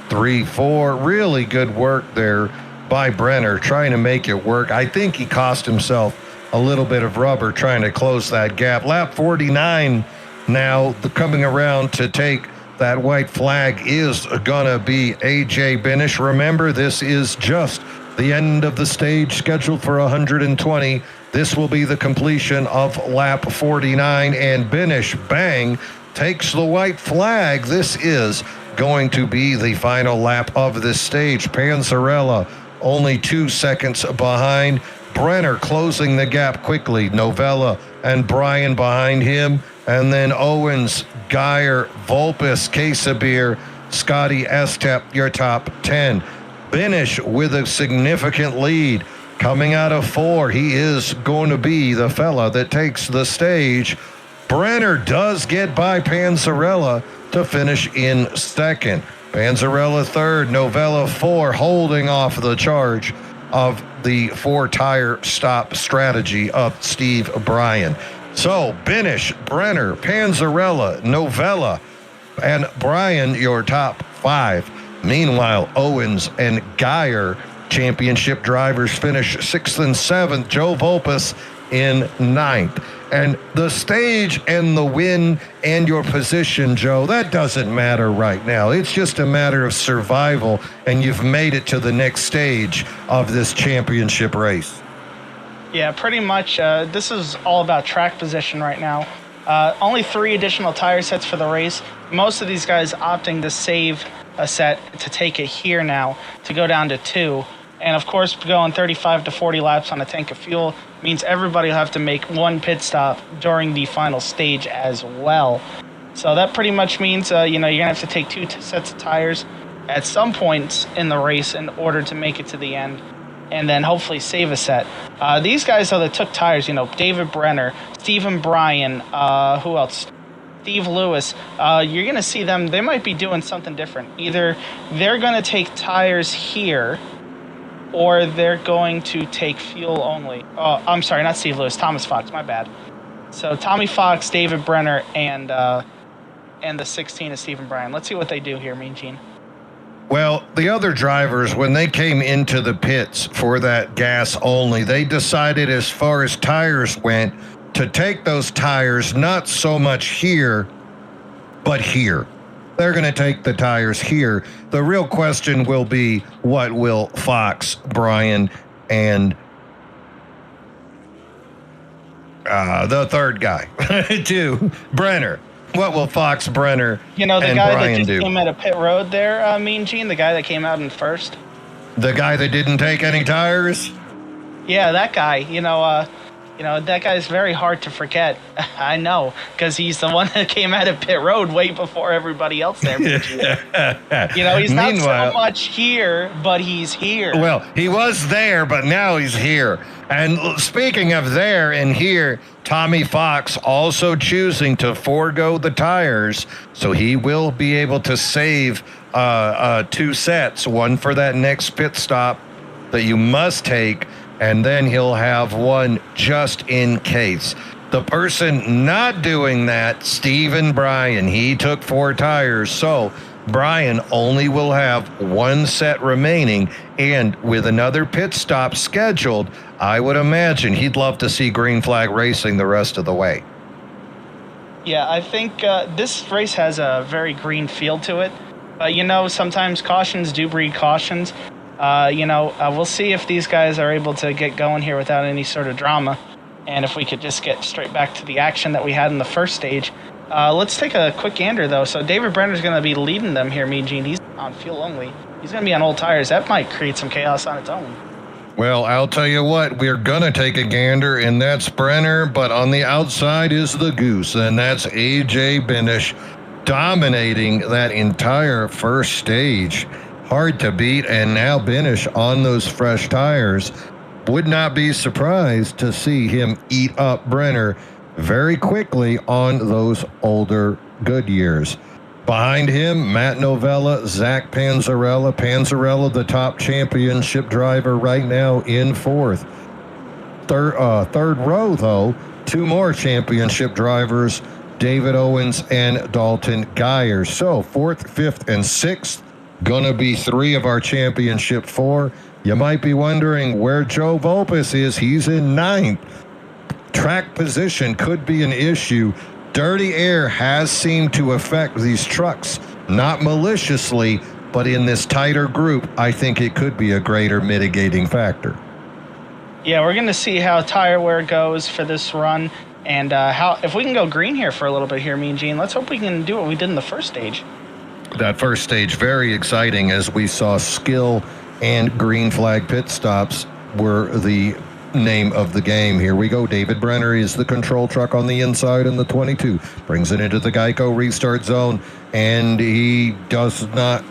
3.4. Really good work there by Brenner trying to make it work. I think he cost himself a little bit of rubber trying to close that gap. Lap 49 now, coming around to take that white flag is going to be A.J. Binish. Remember, this is just The end of the stage scheduled for 120. This will be the completion of lap 49, and Binish Bang takes the white flag. This is going to be the final lap of this stage. Panzarella only 2 seconds behind. Brenner closing the gap quickly. Novella and Bryan behind him. And then Owens, Geyer, Volpus, Casabir, Scotty Estep, your top 10. Binish with a significant lead. Coming out of 4, he is going to be the fella that takes the stage. Brenner does get by Panzarella to finish in 2nd. Panzarella 3rd, Novella 4, holding off the charge of the 4-tire stop strategy of Steve Bryan. So Binish, Brenner, Panzarella, Novella, and Bryan, your top 5. Meanwhile, Owens and Geyer, championship drivers, finish 6th and 7th. Joe Volpus in 9th. And the stage and the win and your position, Joe, that doesn't matter right now. It's just a matter of survival, and you've made it to the next stage of this championship race. Yeah, pretty much. This is all about track position right now. Only 3 additional tire sets for the race. Most of these guys opting to save a set to take it here now to go down to 2. And of course, going 35 to 40 laps on a tank of fuel means everybody will have to make 1 pit stop during the final stage as well. So that pretty much means, you're going to have to take 2 sets of tires at some points in the race in order to make it to the end, and then hopefully save a set. These guys, though, that took tires, David Brenner, Stephen Bryan, who else? Steve Lewis, you're going to see them, they might be doing something different. Either they're going to take tires here, or they're going to take fuel only. Oh, I'm sorry, not Steve Lewis, Thomas Fox, my bad. So Tommy Fox, David Brenner, and the 16 is Stephen Bryan. Let's see what they do here, Mean Gene. Well, the other drivers, when they came into the pits for that gas only, they decided as far as tires went to take those tires not so much here, but here. They're going to take the tires here. The real question will be, what will Fox, Bryan, and the third guy do? Brenner. What will Fox, Brenner, the and guy Bryan that just do? came out of pit road there, Mean Gene, the guy that came out in first? The guy that didn't take any tires? Yeah, that guy. That guy's very hard to forget. I know, because he's the one that came out of pit road way before everybody else there. He's not so much here, but he's here. Well, he was there, but now he's here. And speaking of there and here, Tommy Fox also choosing to forego the tires, so he will be able to save 2 sets, one for that next pit stop that you must take, and then he'll have one just in case. The person not doing that, Stephen Bryan, he took 4 tires, so Bryan only will have 1 set remaining, and with another pit stop scheduled, I would imagine he'd love to see green flag racing the rest of the way. Yeah, I think this race has a very green feel to it. But, sometimes cautions do breed cautions. We'll see if these guys are able to get going here without any sort of drama. And if we could just get straight back to the action that we had in the first stage. Let's take a quick gander, though. So David Brenner's going to be leading them here, Mean Gene. He's on fuel only. He's going to be on old tires. That might create some chaos on its own. Well, I'll tell you what, we're going to take a gander, and that's Brenner, but on the outside is the goose, and that's A.J. Binish dominating that entire first stage. Hard to beat, and now Binish on those fresh tires. Would not be surprised to see him eat up Brenner very quickly on those older Goodyears. Behind him, Matt Novella, Zach Panzarella. Panzarella, the top championship driver right now in 4th. Third row, though, 2 more championship drivers, David Owens and Dalton Geyer. So 4th, 5th, and 6th, gonna be 3 of our championship 4. You might be wondering where Joe Volpus is. He's in 9th. Track position could be an issue. Dirty air has seemed to affect these trucks, not maliciously, but in this tighter group, I think it could be a greater mitigating factor. Yeah, we're going to see how tire wear goes for this run, and how if we can go green here for a little bit here, Mean Gene. Let's hope we can do what we did in the first stage. That first stage, very exciting, as we saw skill and green flag pit stops were the name of the game. Here we go. David Brenner is the control truck on the inside in the 22. Brings it into the Geico restart zone, and he does not...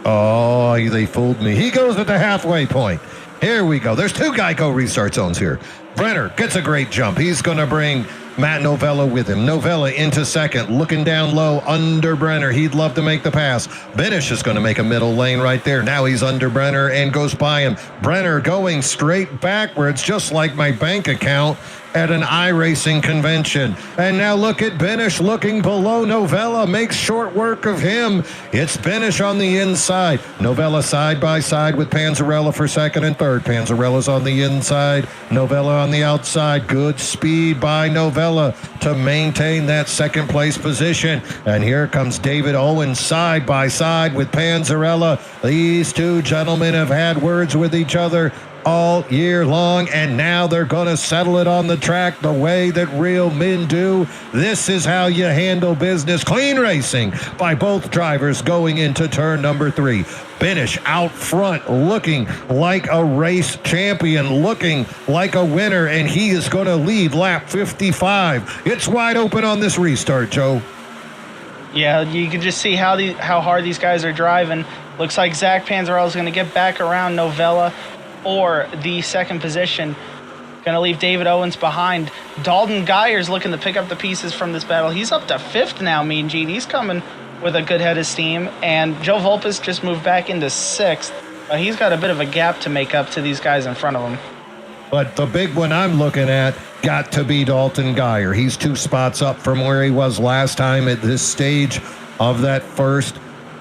Oh, they fooled me. He goes at the halfway point. Here we go. There's 2 Geico restart zones here. Brenner gets a great jump. He's going to bring Matt Novella with him. Novella into second, looking down low under Brenner. He'd love to make the pass. Benish is going to make a middle lane right there. Now he's under Brenner and goes by him. Brenner going straight backwards, just like my bank account at an iRacing convention. And now look at Benish looking below Novella, makes short work of him. It's Benish on the inside. Novella side by side with Panzarella for second and third. Panzarella's on the inside, Novella on the outside. Good speed by Novella to maintain that second place position. And here comes David Owens side by side with Panzarella. These 2 gentlemen have had words with each other all year long, and now they're going to settle it on the track the way that real men do. This is how you handle business. Clean racing by both drivers going into turn number 3. Benish out front, looking like a race champion, looking like a winner, and he is going to lead lap 55. It's wide open on this restart, Joe. Yeah, you can just see how hard these guys are driving. Looks like Zach Panzarella is going to get back around Novella for the second position. Going to leave David Owens behind. Dalton Geyer's looking to pick up the pieces from this battle. He's up to 5th now, Mean Gene. He's coming with a good head of steam. And Joe Volpes just moved back into 6th. He's got a bit of a gap to make up to these guys in front of him. But the big one I'm looking at got to be Dalton Geyer. He's 2 spots up from where he was last time at this stage of that first,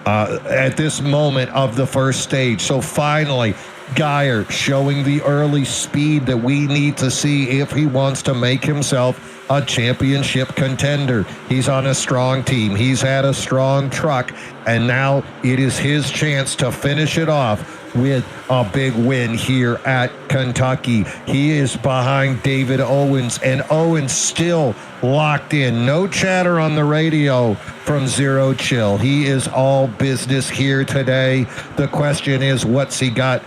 at this moment of the first stage. So finally, Geyer showing the early speed that we need to see if he wants to make himself a championship contender. He's on a strong team. He's had a strong truck, and now it is his chance to finish it off with a big win here at Kentucky. He is behind David Owens, and Owens still locked in. No chatter on the radio from Zero Chill. He is all business here today. The question is, what's he got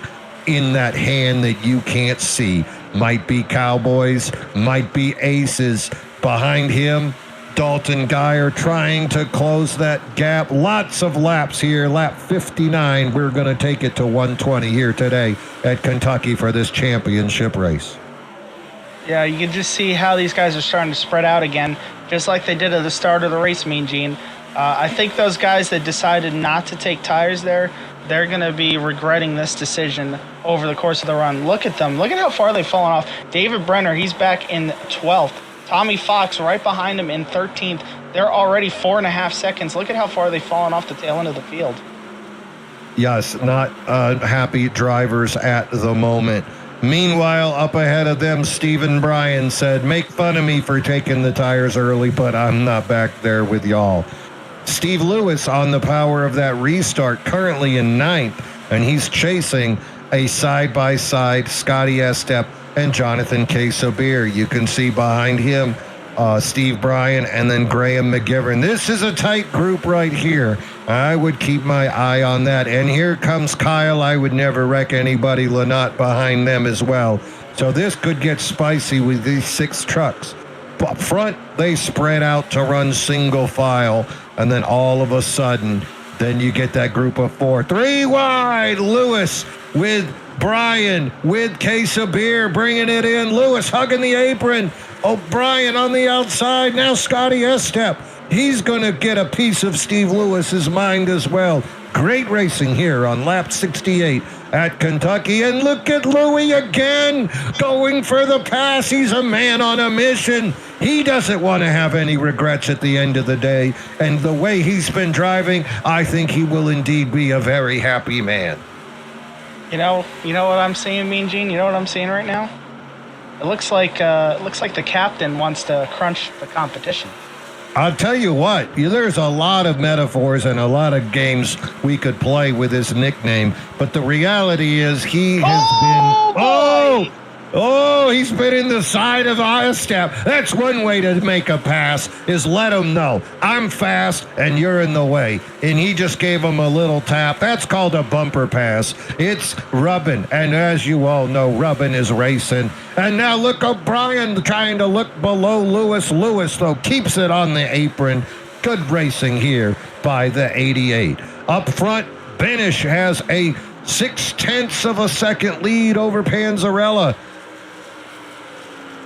in that hand that you can't see? Might be Cowboys, might be Aces. Behind him, Dalton Geyer trying to close that gap. Lots of laps here. Lap 59. We're going to take it to 120 here today at Kentucky for this championship race. Yeah, you can just see how these guys are starting to spread out again, just like they did at the start of the race, Mean Gene. I think those guys that decided not to take tires there, they're going to be regretting this decision over the course of the run. Look at them. Look at how far they've fallen off. David Brenner, he's back in 12th. Tommy Fox right behind him in 13th. They're already 4.5 seconds. Look at how far they've fallen off the tail end of the field. Yes, not happy drivers at the moment. Meanwhile, up ahead of them, Stephen Bryan said, "Make fun of me for taking the tires early, but I'm not back there with y'all." Steve Lewis on the power of that restart, currently in 9th, and he's chasing a side-by-side Scotty Estep and Jonathan K. Sabir. You can see behind him Steve Bryan and then Graham McGivern. This is a tight group right here. I would keep my eye on that. And here comes Kyle. I would never wreck anybody. Lynott behind them as well. So this could get spicy with these 6 trucks. Up front, they spread out to run single file. And then all of a sudden, then you get that group of 4. 3 wide. Lewis with Bryan with case of beer bringing it in. Lewis hugging the apron. O'Brien on the outside. Now Scotty Estep. He's going to get a piece of Steve Lewis's mind as well. Great racing here on lap 68 at Kentucky. And look at Louis again going for the pass. He's a man on a mission. He doesn't want to have any regrets at the end of the day. And the way he's been driving, I think he will indeed be a very happy man. You know what I'm seeing, Mean Gene? You know what I'm seeing right now? It looks like the captain wants to crunch the competition. I'll tell you what, there's a lot of metaphors and a lot of games we could play with his nickname, but the reality is he has been. He's been in the side of the step. That's one way to make a pass, is let him know, I'm fast and you're in the way. And he just gave him a little tap. That's called a bumper pass. It's rubbing. And as you all know, rubbing is racing. And now look, O'Brien trying to look below Lewis. Lewis, though, keeps it on the apron. Good racing here by the 88. Up front, Benish has a 0.6 of a second lead over Panzarella.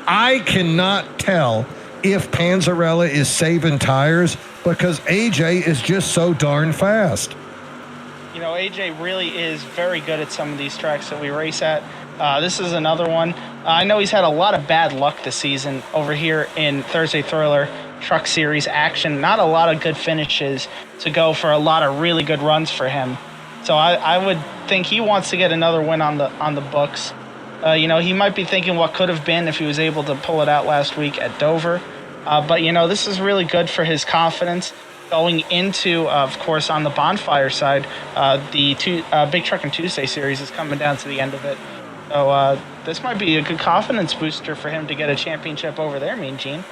I cannot tell if Panzarella is saving tires because AJ is just so darn fast. You know, AJ really is very good at some of these tracks that we race at. This is another one. I know he's had a lot of bad luck this season over here in Thursday Thriller Truck Series action. Not a lot of good finishes to go for a lot of really good runs for him. So I would think he wants to get another win on the books. You know, he might be thinking what could have been if he was able to pull it out last week at Dover. But, you know, this is really good for his confidence going into, of course, on the bonfire side. The Big Truckin' Tuesday series is coming down to the end of it. So this might be a good confidence booster for him to get a championship over there, Mean Gene.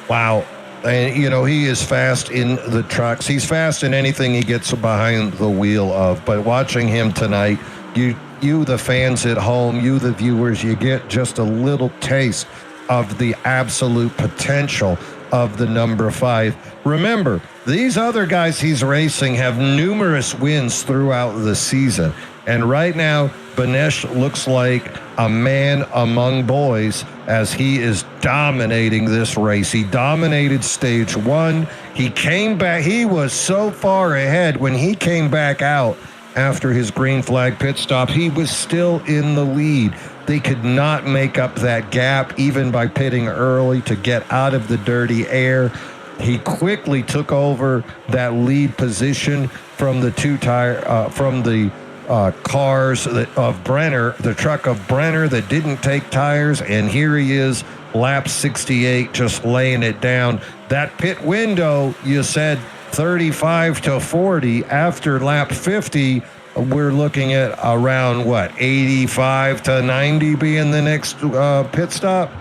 Wow. And, you know, he is fast in the trucks. He's fast in anything he gets behind the wheel of. But watching him tonight, you, the fans at home, you, the viewers, you get just a little taste of the absolute potential of the number 5. Remember, these other guys he's racing have numerous wins throughout the season. And right now, Banesh looks like a man among boys as he is dominating this race. He dominated stage 1. He came back. He was so far ahead when he came back out after his green flag pit stop. He was still in the lead. They could not make up that gap even by pitting early to get out of the dirty air. He quickly took over that lead position from the cars of Brenner, the truck of Brenner that didn't take tires, and here he is, lap 68, just laying it down. That pit window, you said 35 to 40. After lap 50, we're looking at around, 85 to 90 being the next pit stop?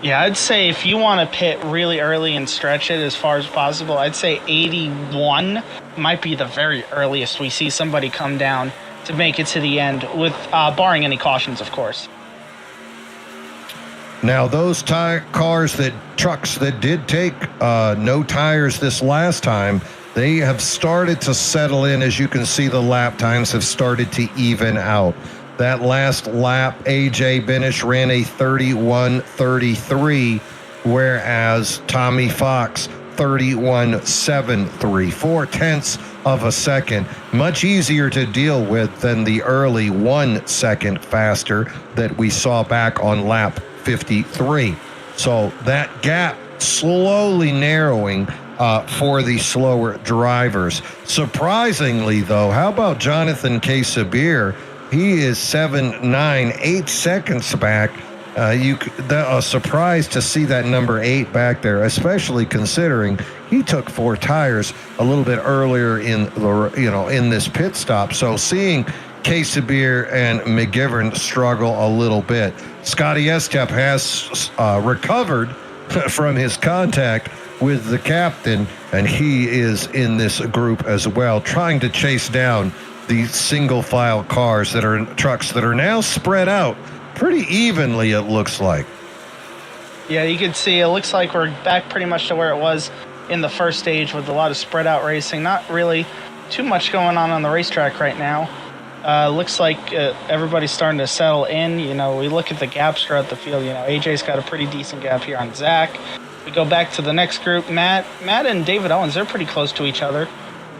Yeah, I'd say if you want to pit really early and stretch it as far as possible, I'd say 81 might be the very earliest we see somebody come down to make it to the end, with barring any cautions, of course. Now, those trucks that did take no tires this last time, they have started to settle in. As you can see, the lap times have started to even out. That last lap, AJ Benish ran a 31:33, whereas Tommy Fox 31:73, 0.4 of a second. Much easier to deal with than the early 1 second faster that we saw back on lap 53. So that gap slowly narrowing for the slower drivers. Surprisingly, though, how about Jonathan K. Sabir? He is 7.9, 8 seconds back. A surprise to see that number 8 back there, especially considering he took 4 tires a little bit earlier in this pit stop. So seeing Sabir and McGivern struggle a little bit. Scotty Estep has recovered from his contact with the captain, and he is in this group as well, trying to chase down the single file trucks that are now spread out pretty evenly, it looks like. Yeah, you can see it looks like we're back pretty much to where it was in the first stage with a lot of spread out racing. Not really too much going on the racetrack right now. Looks like everybody's starting to settle in. You know, we look at the gaps throughout the field. You know, AJ's got a pretty decent gap here on Zach. We go back to the next group. Matt and David Owens, they're pretty close to each other.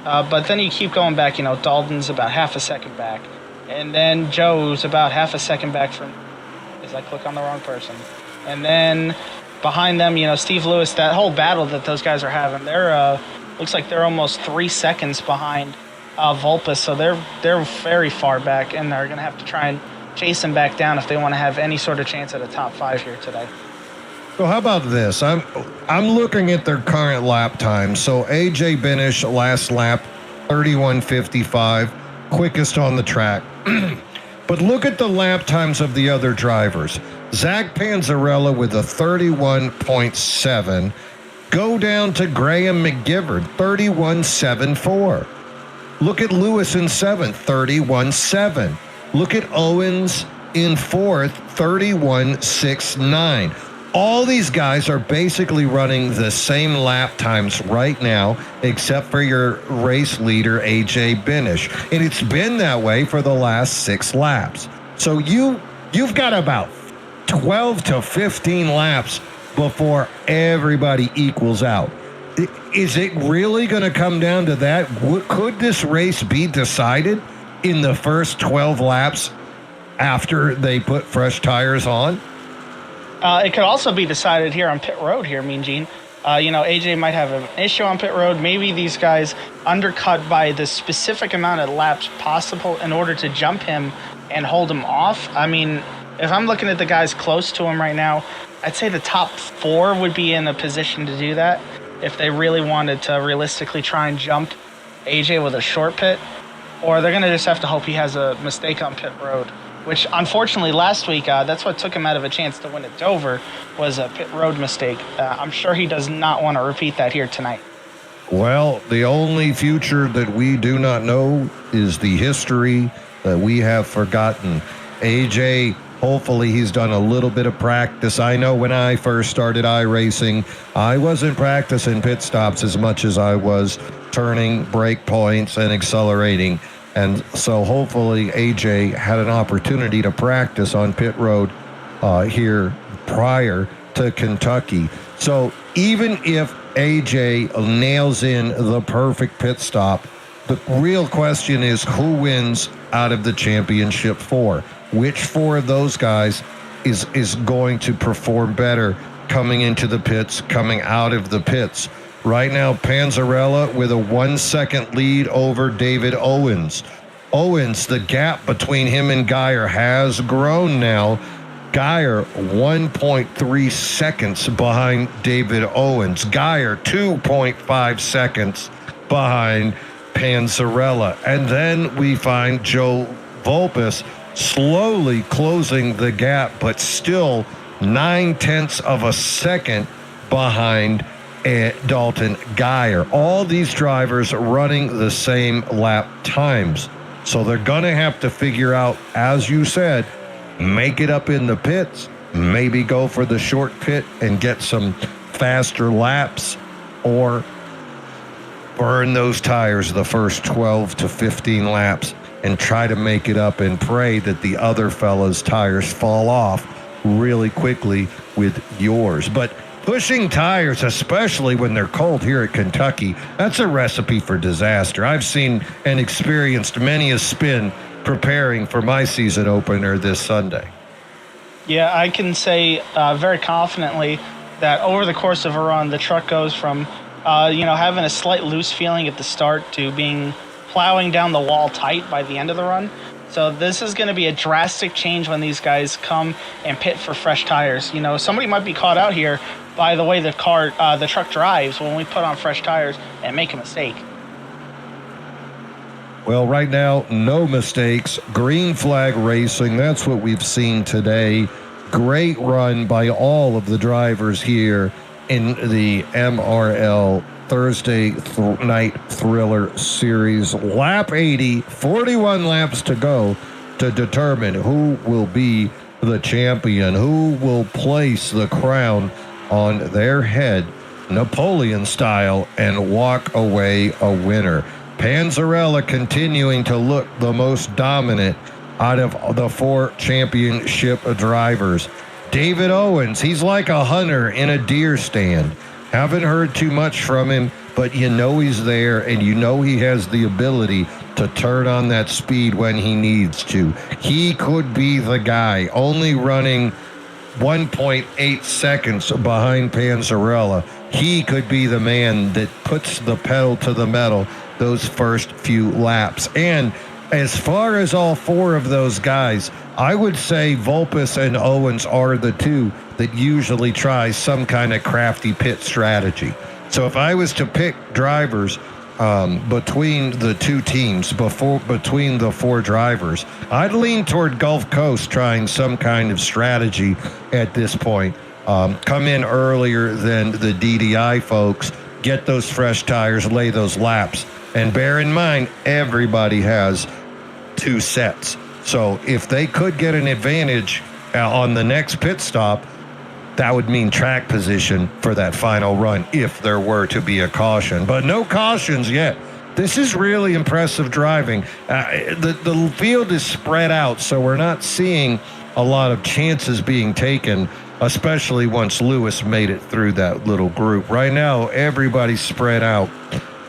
But then you keep going back. You know, Dalton's about half a second back. And then Joe's about half a second back from... As I click on the wrong person. And then behind them, you know, Steve Lewis, that whole battle that those guys are having, they're looks like they're almost 3 seconds behind Vulpes, so they're very far back, and they're going to have to try and chase them back down if they want to have any sort of chance at a top 5 here today. So how about this? I'm looking at their current lap time. So AJ Benish last lap 31:55, quickest on the track. But look at the lap times of the other drivers. Zach Panzarella with a 31.7. Go down to Graham McGivern, 31.74. Look at Lewis in 7th, 31.7. Look at Owens in 4th, 31.69. All these guys are basically running the same lap times right now, except for your race leader, AJ Benish. And it's been that way for the last 6 laps. So you've got about 12 to 15 laps before everybody equals out. Is it really going to come down to that? Could this race be decided in the first 12 laps after they put fresh tires on? It could also be decided here on pit road here, Mean Gene. AJ might have an issue on pit road. Maybe these guys undercut by the specific amount of laps possible in order to jump him and hold him off. I mean, if I'm looking at the guys close to him right now, I'd say the top 4 would be in a position to do that if they really wanted to realistically try and jump AJ with a short pit. Or they're going to just have to hope he has a mistake on pit road, which unfortunately last week, that's what took him out of a chance to win at Dover, was a pit road mistake. I'm sure he does not want to repeat that here tonight. Well, the only future that we do not know is the history that we have forgotten. AJ, hopefully he's done a little bit of practice. I know when I first started iRacing, I wasn't practicing pit stops as much as I was turning brake points and accelerating. And so hopefully AJ had an opportunity to practice on pit road here prior to Kentucky. So even if AJ nails in the perfect pit stop, the real question is who wins out of the championship 4? Which 4 of those guys is going to perform better coming into the pits, coming out of the pits? Right now, Panzarella with a 1-second lead over David Owens. Owens, the gap between him and Geyer has grown now. Geyer 1.3 seconds behind David Owens. Geyer 2.5 seconds behind Panzarella. And then we find Joe Volpus slowly closing the gap, but still 0.9 of a second behind Dalton Geyer. All these drivers running the same lap times. So they're going to have to figure out, as you said, make it up in the pits, maybe go for the short pit and get some faster laps, or burn those tires the first 12 to 15 laps and try to make it up and pray that the other fellas' tires fall off really quickly with yours. But pushing tires, especially when they're cold here at Kentucky, that's a recipe for disaster. I've seen and experienced many a spin preparing for my season opener this Sunday. Yeah, I can say very confidently that over the course of a run, the truck goes from, having a slight loose feeling at the start to plowing down the wall tight by the end of the run. So this is going to be a drastic change when these guys come and pit for fresh tires. Somebody might be caught out here by the way the truck drives when we put on fresh tires and make a mistake. Well, right now, no mistakes. Green flag racing, that's what we've seen today. Great run by all of the drivers here in the MRL Thursday Night Thriller Series. Lap 80, 41 laps to go to determine who will be the champion, who will place the crown on their head, Napoleon style, and walk away a winner. Panzarella continuing to look the most dominant out of the 4 championship drivers. David Owens, he's like a hunter in a deer stand. Haven't heard too much from him, but he's there, and he has the ability to turn on that speed when he needs to. He could be the guy, only running 1.8 seconds behind Panzarella. He could be the man that puts the pedal to the metal those first few laps. And As far as all four of those guys, I would say Vulpes and Owens are the two that usually try some kind of crafty pit strategy. So if I was to pick drivers between the two teams, between the four drivers, I'd lean toward Gulf Coast trying some kind of strategy at this point. Come in earlier than the DDI folks, get those fresh tires, lay those laps. And bear in mind, everybody has 2 sets. So if they could get an advantage on the next pit stop, that would mean track position for that final run if there were to be a caution. But no cautions yet. This is really impressive driving. The field is spread out, so we're not seeing a lot of chances being taken, especially once Lewis made it through that little group. Right now, everybody's spread out,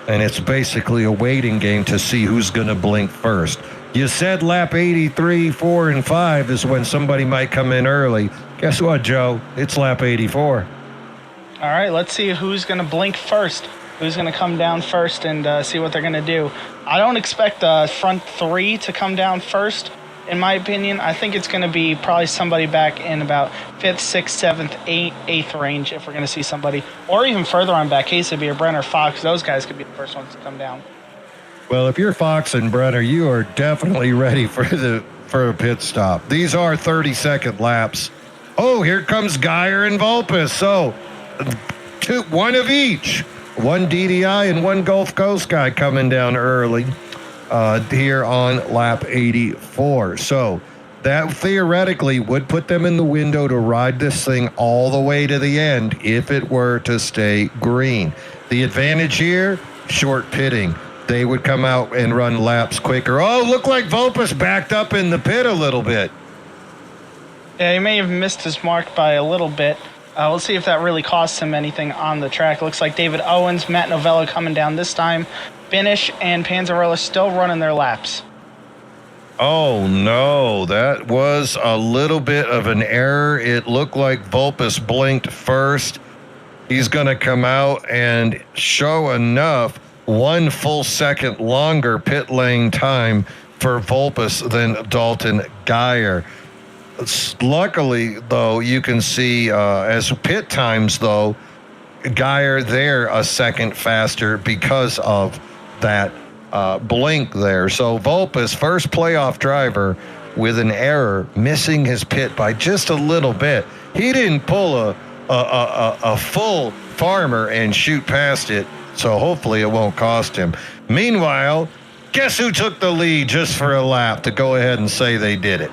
and it's basically a waiting game to see who's going to blink first. You said lap 83, 4, and 5 is when somebody might come in early. Guess what, Joe? It's lap 84. All right, let's see who's going to blink first, who's going to come down first, and see what they're going to do. I don't expect the front 3 to come down first, in my opinion. I think it's going to be probably somebody back in about 5th, 6th, 7th, 8th range if we're going to see somebody. Or even further on back, Casabir, Brenner, Fox, those guys could be the first ones to come down. Well, if you're Fox and Brenner, you are definitely ready for a pit stop. These are 30-second laps. Oh, here comes Geyer and Vulpes. So, one of each. One DDI and one Gulf Coast guy coming down early here on lap 84. So, that theoretically would put them in the window to ride this thing all the way to the end if it were to stay green. The advantage here, short pitting. They would come out and run laps quicker. Oh, look like Vulpes backed up in the pit a little bit. Yeah, he may have missed his mark by a little bit. We'll see if that really costs him anything on the track. Looks like David Owens, Matt Novello coming down this time. Finish and Panzarella still running their laps. Oh, no, that was a little bit of an error. It looked like Vulpes blinked first. He's going to come out and show enough. 1 full second longer pit lane time for Vulpes than Dalton Geyer. Luckily, though, you can see as pit times, though, Geyer there a second faster because of that blink there. So Vulpes, first playoff driver with an error, missing his pit by just a little bit. He didn't pull a full farmer and shoot past it. So hopefully it won't cost him. Meanwhile, guess who took the lead just for a lap to go ahead and say they did it?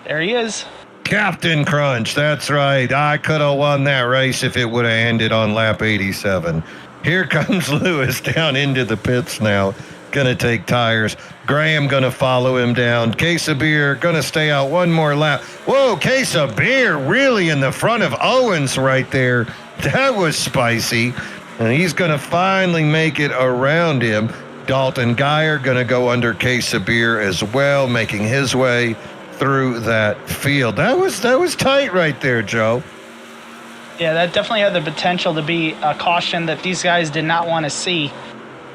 There he is. Captain Crunch, that's right. I could have won that race if it would have ended on lap 87. Here comes Lewis down into the pits now. Gonna take tires. Graham gonna follow him down. Case of beer gonna stay out one more lap. Whoa, Case of beer really in the front of Owens right there. That was spicy. And he's going to finally make it around him. Dalton Geyer going to go under Case of beer as well, making his way through that field. That was tight right there, Joe. Yeah, that definitely had the potential to be a caution that these guys did not want to see.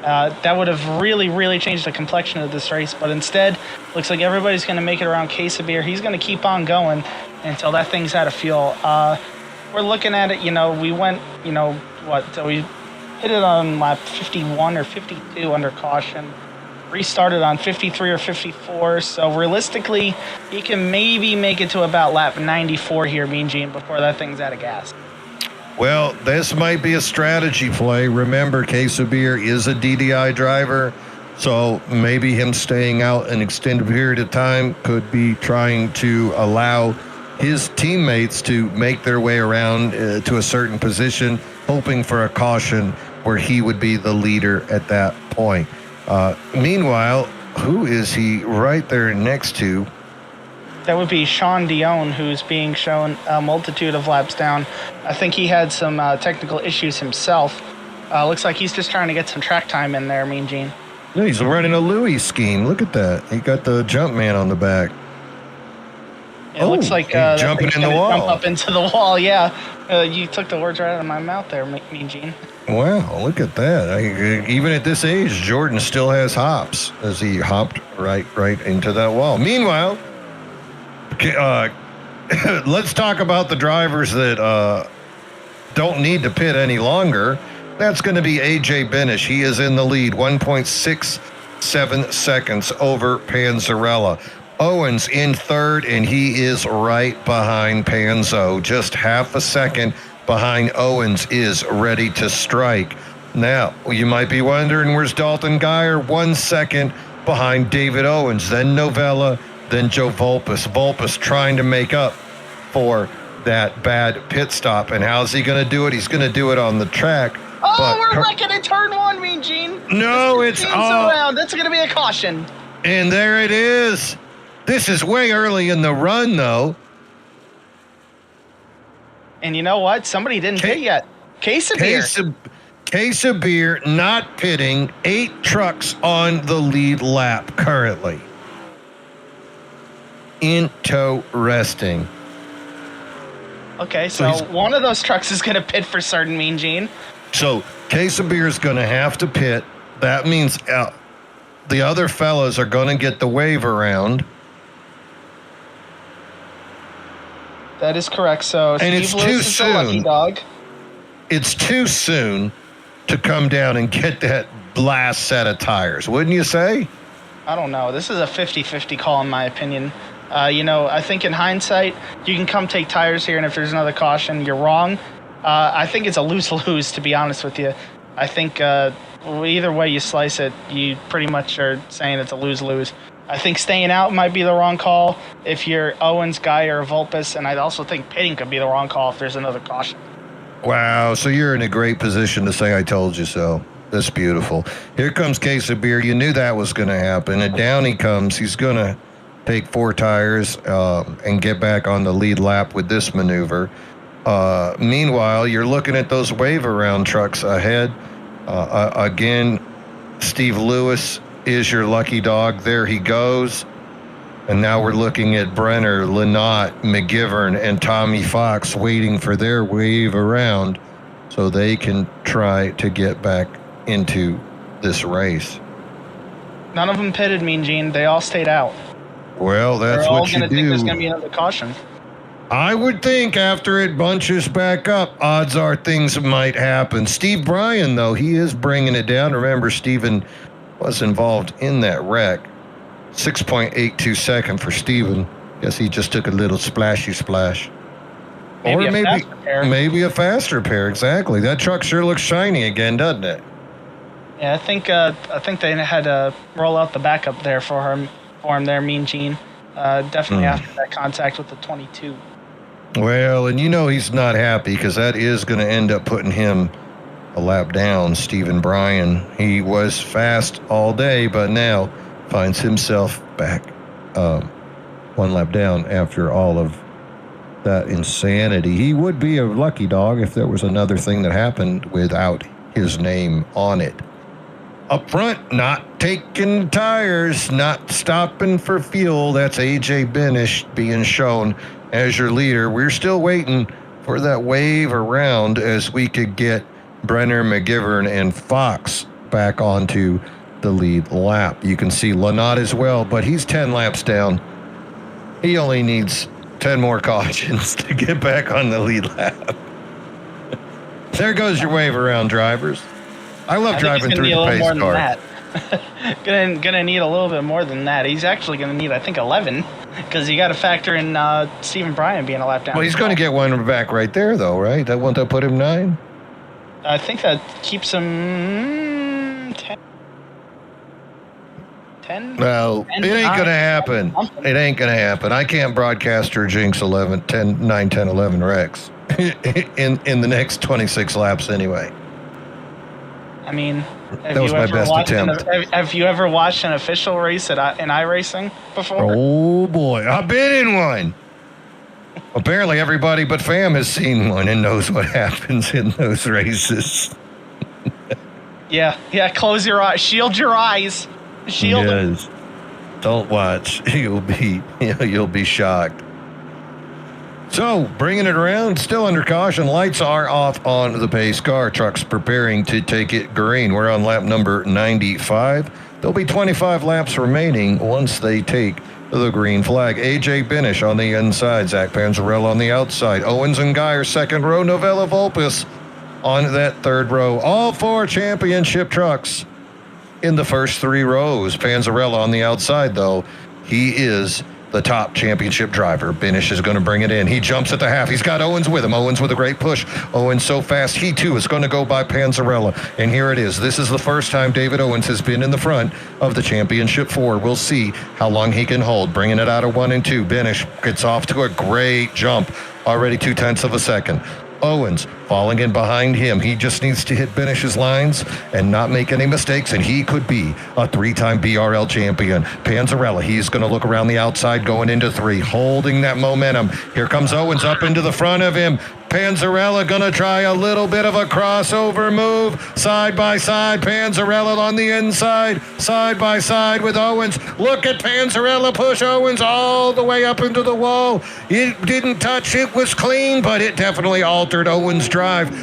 That would have really, really changed the complexion of this race. But instead, looks like everybody's going to make it around Case of beer. He's going to keep on going until that thing's out of fuel. We're looking at it, we went, we hit it on lap 51 or 52 under caution, restarted on 53 or 54, so realistically, he can maybe make it to about lap 94 here, Mean Gene, before that thing's out of gas. Well, this might be a strategy play. Remember, Case of beer is a DDI driver, so maybe him staying out an extended period of time could be trying to allow his teammates to make their way around to a certain position, hoping for a caution where he would be the leader at that point. Meanwhile, who is he right there next to? That would be Sean Dion, who's being shown a multitude of laps down. I think he had some technical issues himself. Looks like he's just trying to get some track time in there, Mean Gene. Yeah, he's running a Louis scheme. Look at that. He got the jump man on the back. It looks like he's jumping in the wall. Jump up into the wall. Yeah, you took the words right out of my mouth there, Mean Gene. Wow, look at that. Even at this age, Jordan still has hops as he hopped right into that wall. Meanwhile, let's talk about the drivers that don't need to pit any longer. That's going to be AJ Benish. He is in the lead, 1.67 seconds over Panzarella. Owens in third, and he is right behind Panzo. Just half a second behind Owens is ready to strike. Now, you might be wondering, where's Dalton Geyer? 1 second behind David Owens, then Novella, then Joe Volpus. Volpus trying to make up for that bad pit stop. And how's he going to do it? He's going to do it on the track. Oh, we're looking at turn one, Mean Gene. No, it's all around. That's going to be a caution. And there it is. This is way early in the run, though. And you know what? Somebody didn't pit yet. Case of beer not pitting. 8 trucks on the lead lap currently. Interesting. Okay, so one of those trucks is going to pit for certain, Mean Gene. So Case of Beer is going to have to pit. That means the other fellas are going to get the wave around. That is correct. So and Steve Lewis is the lucky dog. It's too soon to come down and get that last set of tires, wouldn't you say? I don't know. This is a 50-50 call in my opinion. I think in hindsight, you can come take tires here, and if there's another caution, you're wrong. I think it's a lose-lose, to be honest with you. I think either way you slice it, you pretty much are saying it's a lose-lose. I think staying out might be the wrong call if you're Owens, Geyer, or Volpus, and I also think pitting could be the wrong call if there's another caution. Wow, so you're in a great position to say I told you so. That's beautiful. Here comes Case of Beer. You knew that was going to happen, and down he comes. He's going to take 4 tires and get back on the lead lap with this maneuver. Meanwhile, you're looking at those wave-around trucks ahead. Again, Steve Lewis is your lucky dog. There he goes. And now we're looking at Brenner, Lynott, McGivern, and Tommy Fox waiting for their wave around so they can try to get back into this race. None of them pitted, Mean Gene. They all stayed out. Well, that's what you do. They're all going to think there's going to be another caution. I would think after it bunches back up, odds are things might happen. Steve Bryan, though, he is bringing it down. Remember, Steven was involved in that wreck. 6.82 second for Steven. Guess he just took a little splashy splash. Maybe a faster pair. Exactly. That truck sure looks shiny again, doesn't it? Yeah, I think they had to roll out the backup there for him there, Mean Gene. Definitely after that contact with the 22. Well, and he's not happy because that is going to end up putting him a lap down. Stephen Bryan, he was fast all day, but now finds himself back 1 lap down after all of that insanity. He would be a lucky dog if there was another thing that happened without his name on it. Up front, not taking tires, not stopping for fuel. That's AJ Benish being shown as your leader. We're still waiting for that wave around as we could get Brenner, McGivern, and Fox back onto the lead lap. You can see Lynott as well, but he's 10 laps down. He only needs 10 more cautions to get back on the lead lap. There goes your wave around, drivers. I love driving through the pace car. Gonna need a little bit more than that. He's actually gonna need, I think, 11, because you got to factor in Stephen Bryan being a lap down. Well, he's going to get one back right there, though, right? That won't that put him 9? I think that keeps him 10. 10? Well, it ain't going to happen. It ain't going to happen. I can't broadcast or jinx 9, 10, 11 wrecks in the next 26 laps anyway. I mean, that was my best attempt. Have you ever watched an official race in iRacing before? Oh, boy. I've been in one. Apparently, everybody but Fam has seen one and knows what happens in those races. Yeah. Close your eyes. Shield your eyes. Shield them. Don't watch. You'll be shocked. So, bringing it around, still under caution. Lights are off on the pace car. Trucks preparing to take it green. We're on lap number 95. There'll be 25 laps remaining once they take the green flag. AJ Binish on the inside. Zach Panzarella on the outside. Owens and Geyer second row. Novella Volpus on that third row. All four championship trucks in the first three rows. Panzarella on the outside, though. He is the top championship driver. Binish is going to bring it in. He jumps at the half. He's got Owens with him. Owens with a great push. Owens so fast, he too is going to go by Panzarella. And here it is. This is the first time David Owens has been in the front of the championship four. We'll see how long he can hold. Bringing it out of 1 and 2. Binish gets off to a great jump. Already 0.2 of a second. Owens falling in behind him. He just needs to hit Binish's lines and not make any mistakes, and he could be a 3-time BRL champion. Panzarella, he's going to look around the outside going into 3, holding that momentum. Here comes Owens up into the front of him. Panzarella going to try a little bit of a crossover move. Side by side, Panzarella on the inside. Side by side with Owens. Look at Panzarella push Owens all the way up into the wall. It didn't touch. It was clean, but it definitely altered Owens' drive.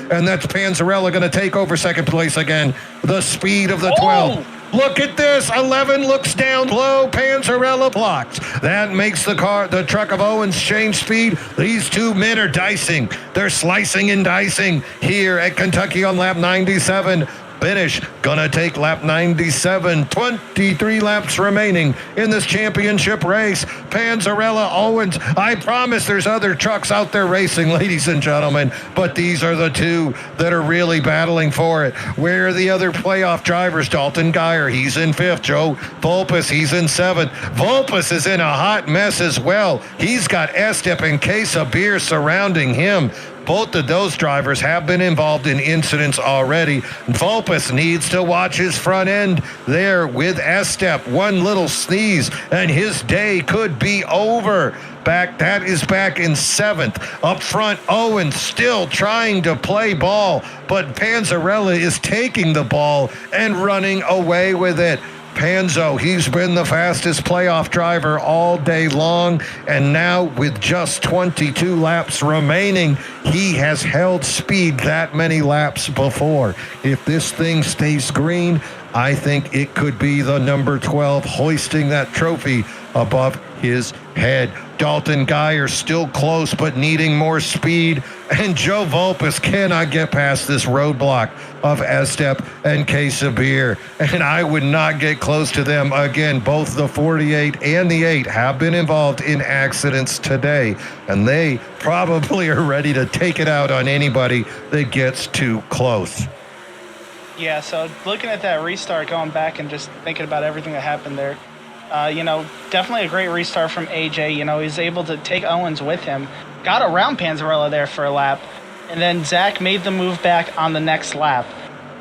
And that's Panzarella going to take over second place again. The speed of the 12. Oh! Look at this. 11 looks down low. Panzarella blocks. That makes the truck of Owens change speed. These two men are dicing. They're slicing and dicing here at Kentucky on lap 97. Binish gonna take lap 97. 23 laps remaining in this championship race. Panzarella, Owens. I promise there's other trucks out there racing, ladies and gentlemen, but these are the two that are really battling for it. Where are the other playoff drivers? Dalton Geyer, he's in 5th. Joe Volpus, he's in 7th. Volpus is in a hot mess as well. He's got Estep and Case of Beer surrounding him. Both of those drivers have been involved in incidents already. Volpus needs to watch his front end there with Estep. One little sneeze and his day could be over. That is back in 7th. Up front, Owens still trying to play ball, but Panzarella is taking the ball and running away with it. Panzo, he's been the fastest playoff driver all day long, and now with just 22 laps remaining, he has held speed that many laps before. If this thing stays green, I think it could be the number 12 hoisting that trophy above his head. Dalton Geyer still close, but needing more speed. And Joe Volpus cannot get past this roadblock of Estep and Case of Beer. And I would not get close to them again. Both the 48 and the 8 have been involved in accidents today. And they probably are ready to take it out on anybody that gets too close. Yeah, so looking at that restart, going back and just thinking about everything that happened there, definitely a great restart from AJ. He's able to take Owens with him, got around Panzarella there for a lap, and then Zach made the move back on the next lap.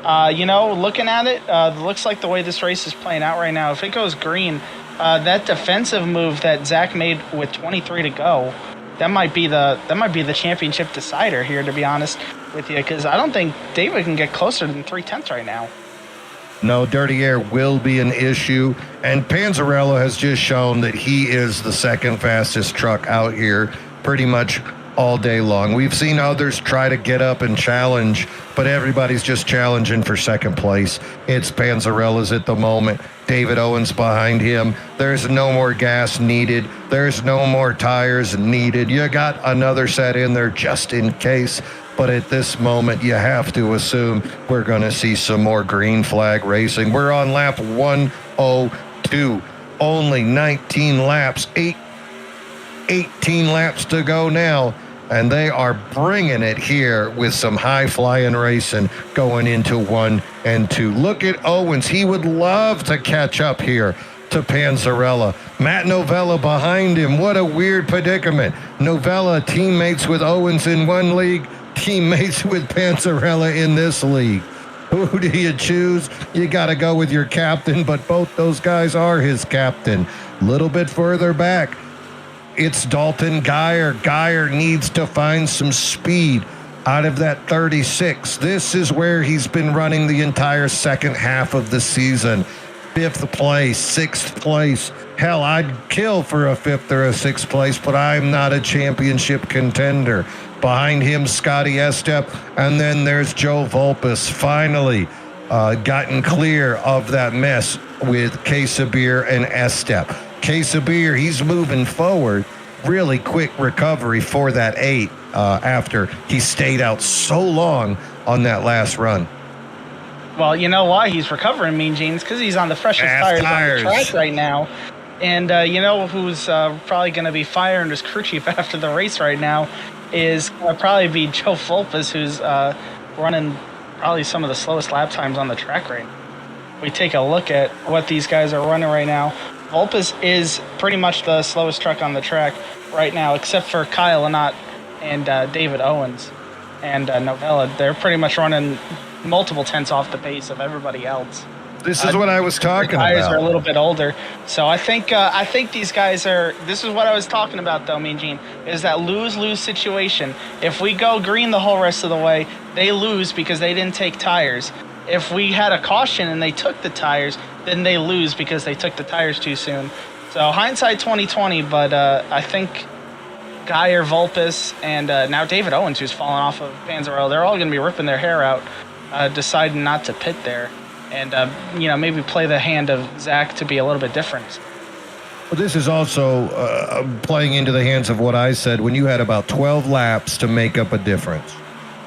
Looking at it, looks like the way this race is playing out right now, if it goes green, that defensive move that Zach made with 23 to go, that might be the championship decider here, to be honest with you, because I don't think David can get closer than 3/10 right now. No, dirty air will be an issue, and Panzarella has just shown that he is the second fastest truck out here pretty much all day long. We've seen others try to get up and challenge, but everybody's just challenging for second place. It's Panzarella's at the moment. David Owens behind him. There's no more gas needed. There's no more tires needed. You got another set in there just in case. But at this moment, you have to assume we're going to see some more green flag racing. We're on lap 102. Only 19 laps. 18 laps to go now. And they are bringing it here with some high-flying racing going into 1 and 2. Look at Owens. He would love to catch up here to Panzarella. Matt Novella behind him. What a weird predicament. Novella teammates with Owens in one league, teammates with Panzarella in this league. Who do you choose? You got to go with your captain, but both those guys are his captain. A little bit further back, it's Dalton Geyer. Geyer needs to find some speed out of that 36. This is where he's been running the entire second half of the season. 5th place, 6th place. Hell, I'd kill for a 5th or a 6th place, but I'm not a championship contender. Behind him, Scotty Estep, and then there's Joe Volpus, finally gotten clear of that mess with Quesabir and Estep. Quesabir, he's moving forward. Really quick recovery for that 8 after he stayed out so long on that last run. Well, you know why he's recovering, Mean Jeans? Because he's on the freshest tires on the track right now. And you know who's probably going to be firing his crew chief after the race right now is going to probably be Joe Volpus, who's running probably some of the slowest lap times on the track right now. We take a look at what these guys are running right now. Volpus is pretty much the slowest truck on the track right now, except for Kyle Lynott and David Owens and Novella. They're pretty much running multiple tenths off the pace of everybody else. This is what I was talking about. The tires are a little bit older, so I think these guys are. This is what I was talking about, though, Mean Gene, is that lose-lose situation. If we go green the whole rest of the way, they lose because they didn't take tires. If we had a caution and they took the tires, then they lose because they took the tires too soon. So hindsight 2020, but I think Geyer, Volpus, and now David Owens, who's fallen off of Panzarella, they're all going to be ripping their hair out, deciding not to pit there. And, maybe play the hand of Zach to be a little bit different. Well, this is also playing into the hands of what I said when you had about 12 laps to make up a difference.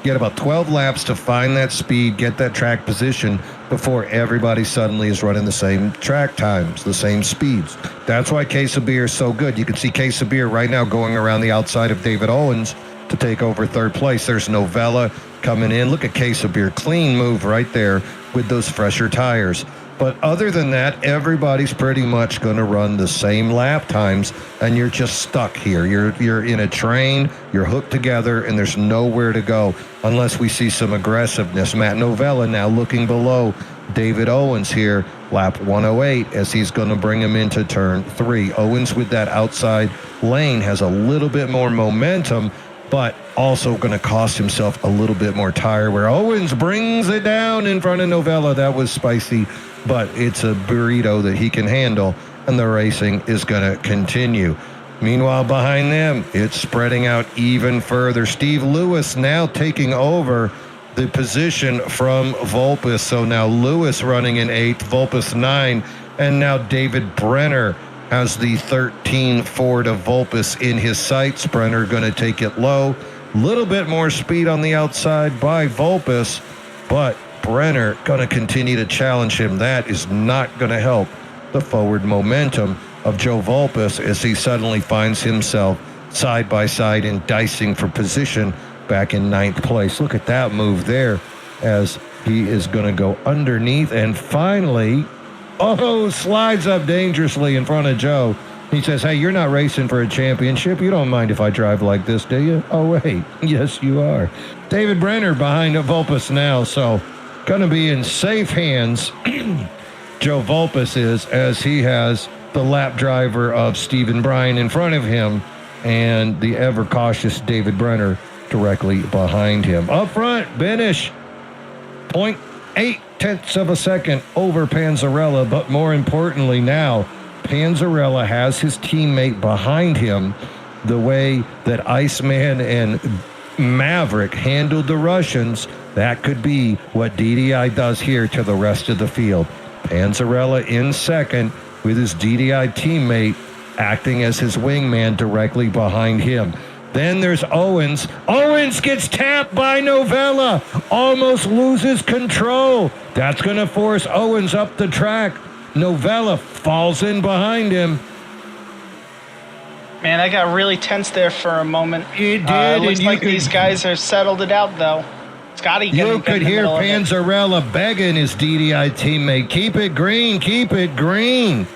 You had about 12 laps to find that speed, get that track position before everybody suddenly is running the same track times, the same speeds. That's why Quesabir is so good. You can see Quesabir right now going around the outside of David Owens to take over 3rd place. There's Novella coming in. Look at Quesabir. Clean move right there with those fresher tires. But other than that, everybody's pretty much going to run the same lap times, and you're just stuck here. You're in a train, you're hooked together, and there's nowhere to go unless we see some aggressiveness. Matt Novella now looking below David Owens here, lap 108, as he's going to bring him into turn 3. Owens with that outside lane has a little bit more momentum, but also going to cost himself a little bit more tire wear. Owens brings it down in front of Novella. That was spicy, but it's a burrito that he can handle, and the racing is going to continue. Meanwhile, behind them, it's spreading out even further. Steve Lewis now taking over the position from Volpus. So now Lewis running in 8th, Volpus 9, and now David Brenner has the 13 Ford of Volpus in his sights. Brenner going to take it low. Little bit more speed on the outside by Volpus, but Brenner going to continue to challenge him. That is not going to help the forward momentum of Joe Volpus as he suddenly finds himself side by side and dicing for position back in 9th place. Look at that move there as he is going to go underneath and finally, slides up dangerously in front of Joe. He says, hey, you're not racing for a championship. You don't mind if I drive like this, do you? Oh, wait. Yes, you are. David Brenner behind Volpus now, so going to be in safe hands. Joe Volpus is, as he has the lap driver of Stephen Bryan in front of him and the ever-cautious David Brenner directly behind him. Up front, Benish, 0.8 tenths of a second over Panzarella, but more importantly now, Panzarella has his teammate behind him. The way that Iceman and Maverick handled the Russians, that could be what DDI does here to the rest of the field. Panzarella in second with his DDI teammate acting as his wingman directly behind him. Then there's Owens. Owens gets tapped by Novella, almost loses control. That's going to force Owens up the track. Novella falls in behind him. Man, I got really tense there for a moment. It did. Looks like these guys have settled it out, though. Scotty, you could hear Panzarella begging his DDI teammate, keep it green, keep it green.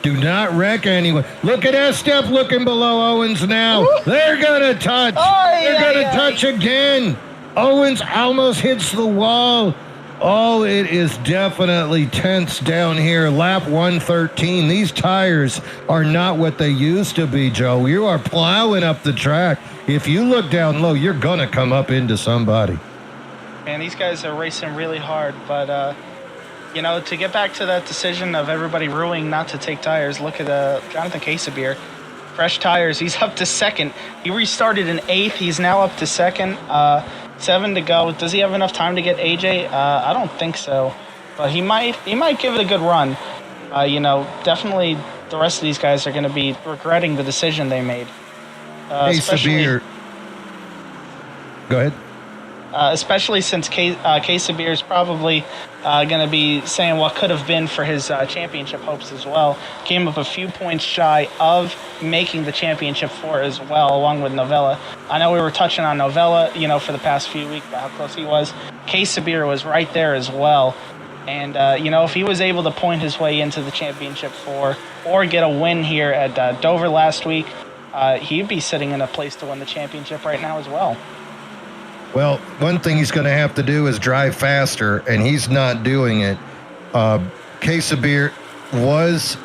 Do not wreck anyone. Look at Estep looking below Owens now. Ooh. They're going to touch. They're going to touch again. Owens almost hits the wall. Oh, it is definitely tense down here. Lap 113. These tires are not what they used to be, Joe. You are plowing up the track. If you look down low, you're going to come up into somebody. Man, these guys are racing really hard, but To get back to that decision of everybody ruling not to take tires, look at Jonathan Casabier. Fresh tires. He's up to second. He restarted in 8th. He's now up to second. 7 to go. Does he have enough time to get AJ? I don't think so, but he might give it a good run. Definitely the rest of these guys are going to be regretting the decision they made. Casabier. Go ahead. Especially since Casabier is probably going to be saying what could have been for his championship hopes as well. Came up a few points shy of making the championship 4 as well, along with Novella. I know we were touching on Novella, for the past few weeks, how close he was. Casabier was right there as well. And, if he was able to point his way into the championship 4 or get a win here at Dover last week, he'd be sitting in a place to win the championship right now as well. Well, one thing he's going to have to do is drive faster, and he's not doing it. Casabier was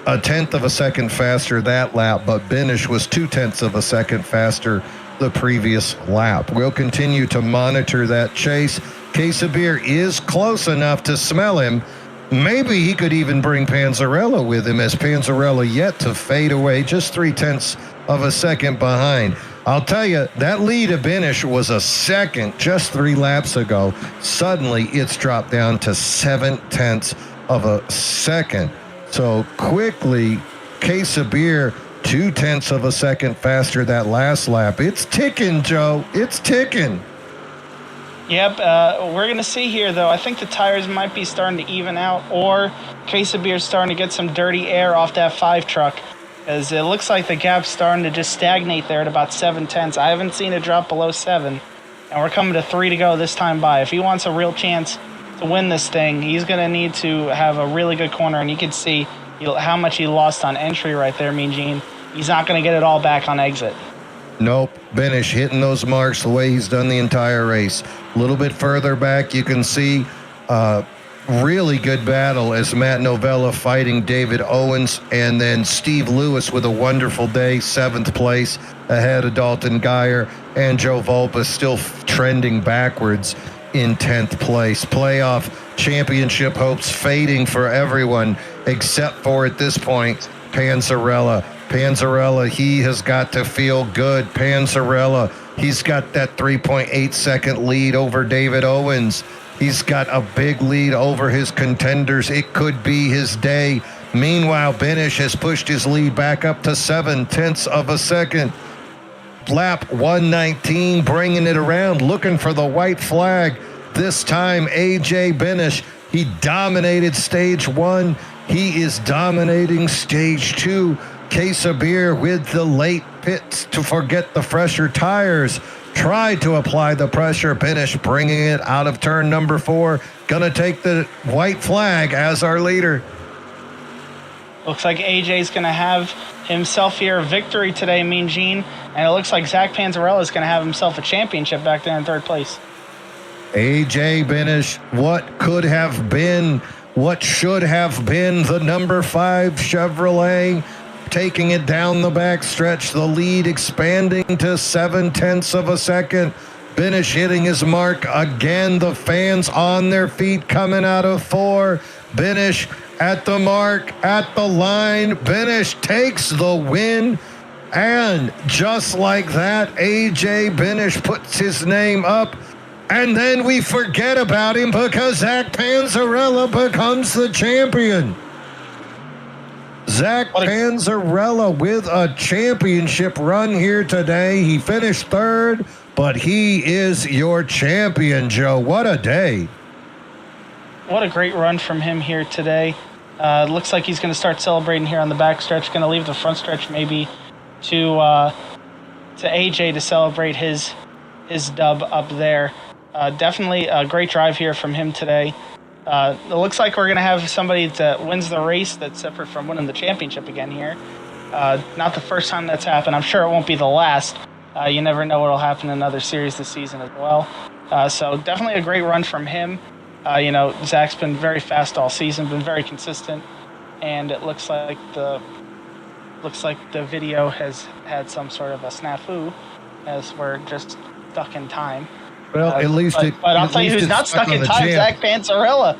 1/10 of a second faster that lap, but Benish was 2/10 of a second faster the previous lap. We'll continue to monitor that chase. Casabier is close enough to smell him. Maybe he could even bring Panzarella with him, as Panzarella yet to fade away, just 3/10 of a second behind. I'll tell you, that lead of Benish was a second just 3 laps ago. Suddenly, it's dropped down to 7/10 of a second. So quickly, Casabier, 2/10 of a second faster that last lap. It's ticking, Joe. It's ticking. Yep, we're going to see here, though. I think the tires might be starting to even out, or Casabier's starting to get some dirty air off that 5 truck. As it looks like the gap's starting to just stagnate there at about 7/10. I haven't seen it drop below 7. And we're coming to 3 to go this time by. If he wants a real chance to win this thing, he's going to need to have a really good corner. And you can see how much he lost on entry right there, Mean Gene. He's not going to get it all back on exit. Nope. Benish hitting those marks the way he's done the entire race. A little bit further back, you can see really good battle as Matt Novella fighting David Owens, and then Steve Lewis with a wonderful day, 7th place ahead of Dalton Geyer, and Joe Volpa still trending backwards in 10th place. Playoff championship hopes fading for everyone except for, at this point, Panzarella. Panzarella, he has got to feel good. Panzarella, he's got that 3.8 second lead over David Owens. He's got a big lead over his contenders. It could be his day. Meanwhile, Benish has pushed his lead back up to 7/10 of a second. Lap 119, bringing it around, looking for the white flag. This time, AJ Benish, he dominated stage 1. He is dominating stage 2. Casabier with the late pits to forget the fresher tires. Tried to apply the pressure. Benish bringing it out of turn number 4. Gonna take the white flag as our leader. Looks like AJ's going to have himself here a victory today, Mean Gene. And it looks like Zach Panzarella is going to have himself a championship back there in 3rd place. AJ Benish, what could have been, what should have been the number 5 Chevrolet, taking it down the back stretch, the lead expanding to 7/10 of a second. Benish hitting his mark again. The fans on their feet coming out of 4. Benish at the mark, at the line. Benish takes the win. And just like that, AJ Benish puts his name up. And then we forget about him because Zach Panzarella becomes the champion. Zach Panzarella with a championship run here today. He finished 3rd, but he is your champion, Joe. What a day. What a great run from him here today. Looks like he's going to start celebrating here on the back stretch. Going to leave the front stretch maybe to AJ to celebrate his dub up there. Definitely a great drive here from him today. It looks like we're going to have somebody that wins the race that's separate from winning the championship again here. Not the first time that's happened. I'm sure it won't be the last. You never know what will happen in another series this season as well. So definitely a great run from him. Zach's been very fast all season, been very consistent, and it looks like the video has had some sort of a snafu, as we're just stuck in time. Well, at least but I'll tell you who's not stuck in time, Zach Panzarella.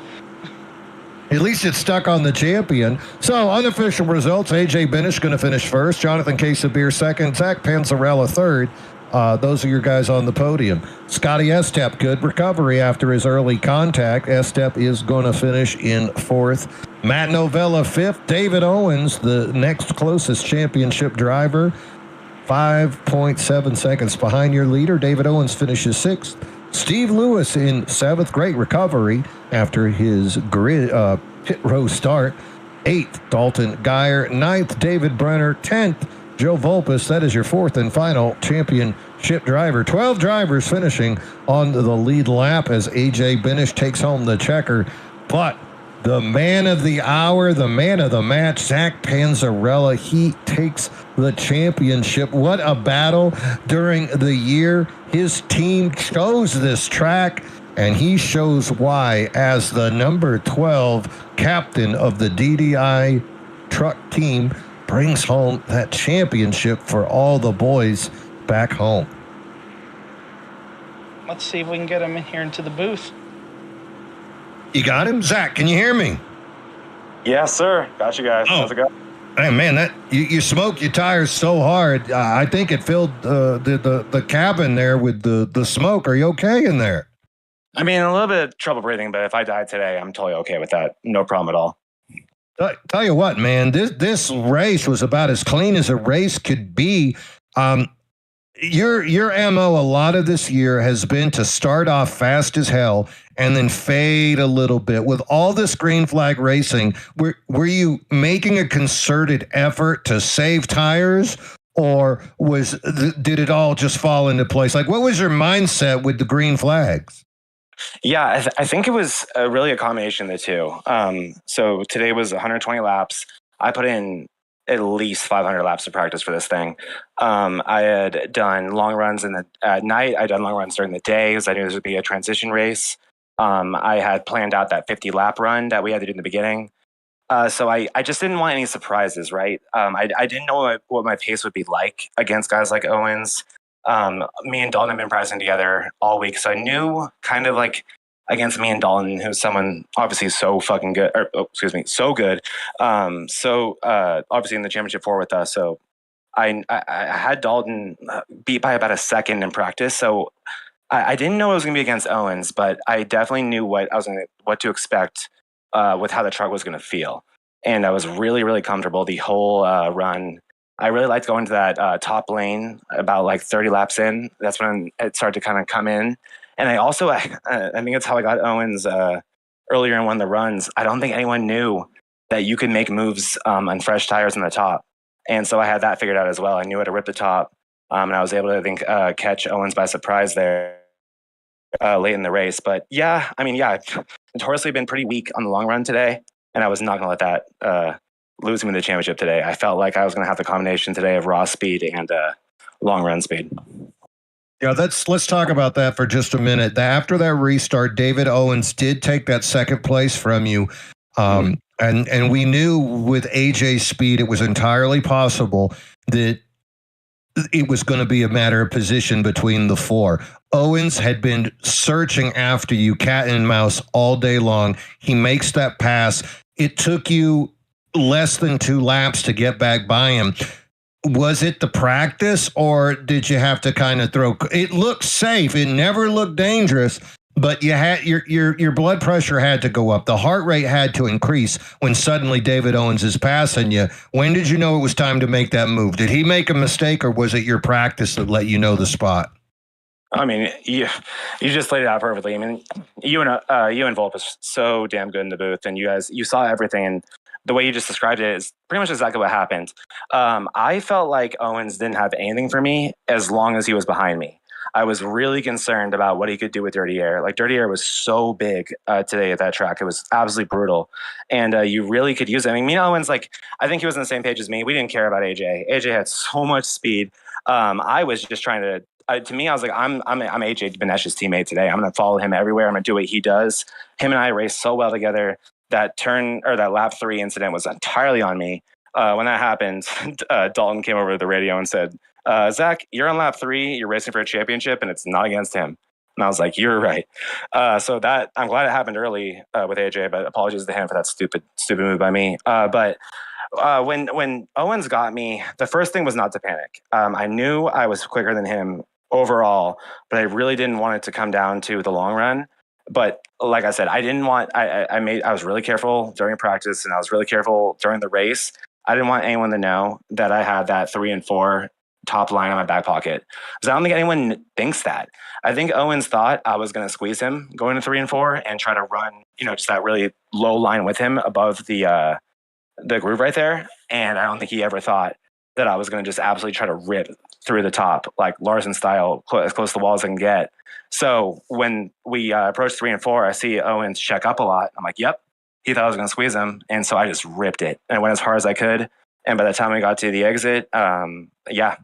At least it's stuck on the champion. So, unofficial results, AJ Benish going to finish first, Jonathan Quesabir second, Zach Panzarella third. Those are your guys on the podium. Scotty Estep, good recovery after his early contact. Estep is going to finish in fourth. Matt Novella fifth. David Owens, the next closest championship driver, 5.7 seconds behind your leader. David Owens finishes sixth. Steve Lewis in seventh. Great recovery after his pit row start. Eighth, Dalton Geyer. Ninth, David Brenner. 10th, Joe Volpus. That is your fourth and final championship driver. 12 drivers finishing on the lead lap as AJ Benish takes home the checker. But the man of the hour, the man of the match, Zach Panzarella, he takes the championship. What a battle during the year. His team chose this track, and he shows why as the number 12 captain of the DDI truck team brings home that championship for all the boys back home. Let's see if we can get him in here into the booth. You got him? Zach, can you hear me? Yes, sir. Got you guys. How's it going? Hey, man, that you smoke your tires so hard. I think it filled the cabin there with the smoke. Are you okay in there? I mean, a little bit of trouble breathing, but if I died today, I'm totally okay with that. No problem at all. Tell you what, man, this race was about as clean as a race could be. Your MO a lot of this year has been to start off fast as hell and then fade a little bit. With all this green flag racing, were you making a concerted effort to save tires, or did it all just fall into place? Like, what was your mindset with the green flags? Yeah, I think it was really a combination of the two. So today was 120 laps. I put in at least 500 laps of practice for this thing. I had done long runs at night. I'd done long runs during the day because I knew this would be a transition race. I had planned out that 50 lap run that we had to do in the beginning. So I just didn't want any surprises, right? I didn't know what my pace would be like against guys like Owens. Me and Dalton have been practicing together all week, so I knew kind of like against me and Dalton, who's someone obviously so fucking good, so good. Obviously in the championship four with us, so I had Dalton beat by about a second in practice, so I didn't know it was going to be against Owens, but I definitely knew what to expect with how the truck was going to feel, and I was really, really comfortable the whole run. I really liked going to that top lane about like 30 laps in. That's when it started to kind of come in. And I also, I think it's how I got Owens earlier in one of the runs. I don't think anyone knew that you could make moves on fresh tires on the top. And so I had that figured out as well. I knew how to rip the top. And I was able to, I think, catch Owens by surprise there late in the race. But yeah, I mean, yeah, I've notoriously been pretty weak on the long run today. And I was not going to let that lose me the championship today. I felt like I was going to have the combination today of raw speed and long run speed. Yeah, let's talk about that for just a minute. After that restart, David Owens did take that second place from you. And we knew with AJ's speed, it was entirely possible that it was going to be a matter of position between the four. Owens had been searching after you, cat and mouse, all day long. He makes that pass. It took you less than 2 laps to get back by him. Was it the practice, or did you have to kind of throw? It looked safe. It never looked dangerous, but you had your blood pressure had to go up. The heart rate had to increase when suddenly David Owens is passing you. When did you know it was time to make that move? Did he make a mistake, or was it your practice that let you know the spot? I mean, you just laid it out perfectly. I mean, you and Volp is so damn good in the booth, and you saw everything, and the way you just described it is pretty much exactly what happened. I felt like Owens didn't have anything for me as long as he was behind me. I was really concerned about what he could do with Dirty Air. Like, Dirty Air was so big today at that track. It was absolutely brutal. And you really could use it. I mean, me and Owens, like, I think he was on the same page as me. We didn't care about AJ. AJ had so much speed. I was just trying to me, I was like, I'm AJ Benesh's teammate today. I'm going to follow him everywhere. I'm going to do what he does. Him and I raced so well together. That lap 3 incident was entirely on me. When that happened, Dalton came over to the radio and said, Zach, you're on lap 3. You're racing for a championship, and it's not against him. And I was like, you're right. So that I'm glad it happened early with AJ, but apologies to him for that stupid move by me. But when Owens got me, the first thing was not to panic. I knew I was quicker than him overall, but I really didn't want it to come down to the long run. But like I said, I didn't want. I was really careful during practice, and I was really careful during the race. I didn't want anyone to know that I had that 3 and 4 top line in my back pocket, because I don't think anyone thinks that. I think Owens thought I was going to squeeze him going to 3 and 4 and try to run, just that really low line with him above the groove right there. And I don't think he ever thought that I was going to just absolutely try to rip through the top, like Larson style, as close to the wall as I can get. So when we approached 3 and 4, I see Owens check up a lot. I'm like, yep, he thought I was going to squeeze him. And so I just ripped it and went as hard as I could. And by the time we got to the exit, I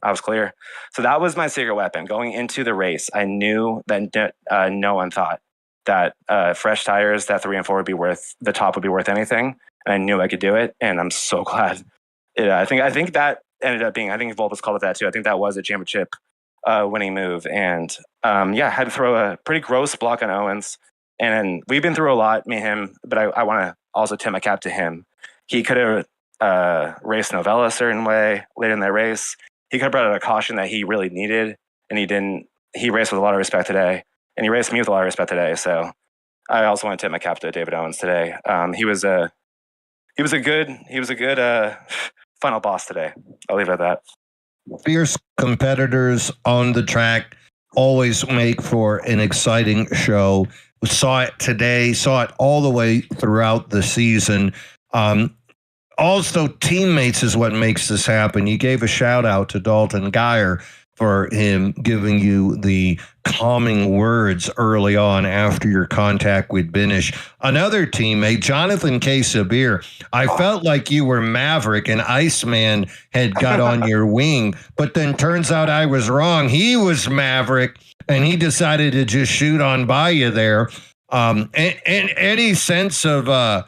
was clear. So that was my secret weapon. Going into the race, I knew that no one thought that fresh tires, that 3 and 4 would be worth, the top would be worth anything. And I knew I could do it. And I'm so glad. I think that ended up being, I think Volpus called it that too. I think that was a championship winning move. And had to throw a pretty gross block on Owens. And we've been through a lot, me and him, but I want to also tip my cap to him. He could have raced Novella a certain way late in that race. He could have brought out a caution that he really needed, and he didn't. He raced with a lot of respect today, and he raced me with a lot of respect today. So I also want to tip my cap to David Owens today. He was a good final boss today. I'll leave it at that. Fierce competitors on the track always make for an exciting show. We saw it today, saw it all the way throughout the season. Also, teammates is what makes this happen. You gave a shout out to Dalton Geyer for him giving you the calming words early on after your contact with Binish. Another teammate, Jonathan K. Sabir, I felt like you were Maverick and Iceman had got on your wing, but then turns out I was wrong. He was Maverick, and he decided to just shoot on by you there. And any sense of... what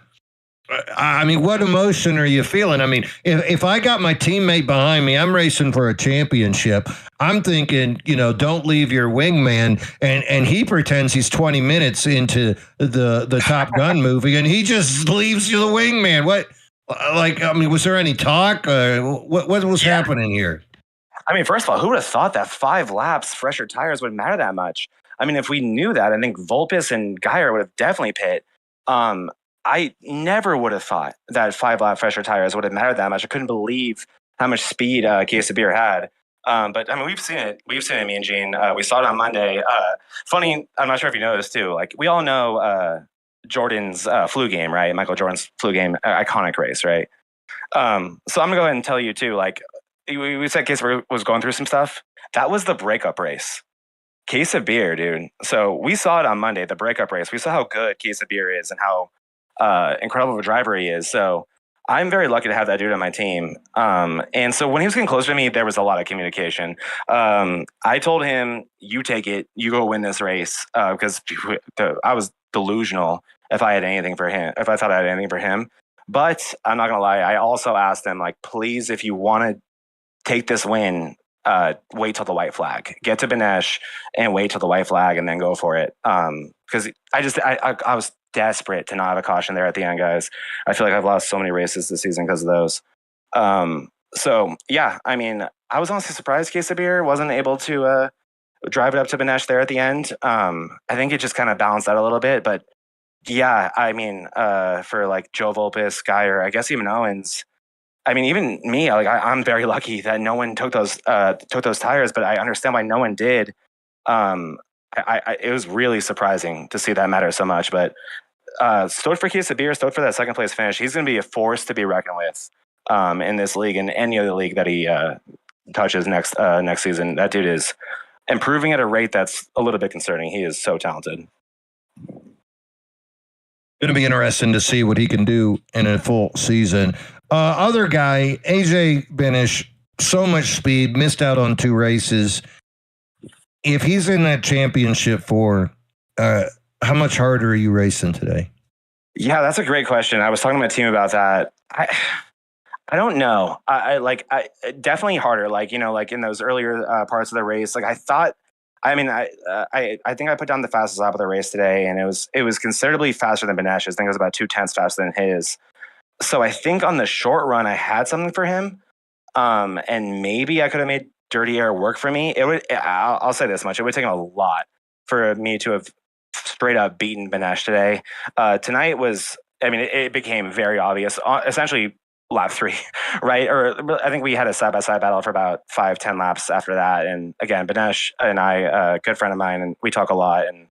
emotion are you feeling? I mean, if I got my teammate behind me, I'm racing for a championship. I'm thinking, don't leave your wingman. And he pretends he's 20 minutes into the Top Gun movie, and he just leaves you the wingman. Was there any talk? What was happening here? I mean, first of all, who would have thought that 5 laps, fresher tires would matter that much? I mean, if we knew that, I think Volpus and Geyer would have definitely pit. I never would have thought that 5-lap fresher tires would have mattered that much. I couldn't believe how much speed Quesabir had. But I mean, we've seen it, me and Gene. We saw it on Monday. Funny, I'm not sure if you noticed too. Like, we all know Jordan's flu game, right? Michael Jordan's flu game, iconic race, right? So I'm gonna go ahead and tell you too. Like, we said Quesabir was going through some stuff. That was the breakup race. Quesabir, dude. So we saw it on Monday, the breakup race. We saw how good Quesabir is and how incredible of a driver he is. So I'm very lucky to have that dude on my team. And so when he was getting closer to me, there was a lot of communication. I told him, you take it, you go win this race. Because I was delusional if I had anything for him, if I thought I had anything for him. But I'm not going to lie. I also asked him, like, please, if you want to take this win, wait till the white flag. Get to Benesh and wait till the white flag and then go for it. Because I was desperate to not have a caution there at the end, guys. I feel like I've lost so many races this season because of those. So yeah, I mean, I was honestly surprised Quesabir wasn't able to drive it up to Benesh there at the end. I think it just kind of balanced out a little bit, but yeah, I mean, for like Joe Volpus, Geyer, I guess even Owens, I mean, even me, like I'm very lucky that no one took those tires, but I understand why no one did. It was really surprising to see that matter so much, but stoked for Quesabir, stoked for that second place finish. He's going to be a force to be reckoned with in this league and any other league that he touches next season. That dude is improving at a rate that's a little bit concerning. He is so talented. Going to be interesting to see what he can do in a full season. Other guy, AJ Binish, so much speed, missed out on 2 races. If he's in that championship how much harder are you racing today? Yeah, that's a great question. I was talking to my team about that. I don't know. I definitely harder. Like, like in those earlier parts of the race, like I thought I mean, I think I put down the fastest lap of the race today, and it was considerably faster than Benesh's. I think it was about 2/10 faster than his. So I think on the short run, I had something for him, and maybe I could have made Dirty Air work for me. I'll say this much: it would have taken a lot for me to have straight up beaten Benesh today. Tonight was, I mean, it became very obvious. Essentially, lap 3, right? Or I think we had a side by side battle for about 5-10 laps after that. And again, Benesh and I, a good friend of mine, and we talk a lot, and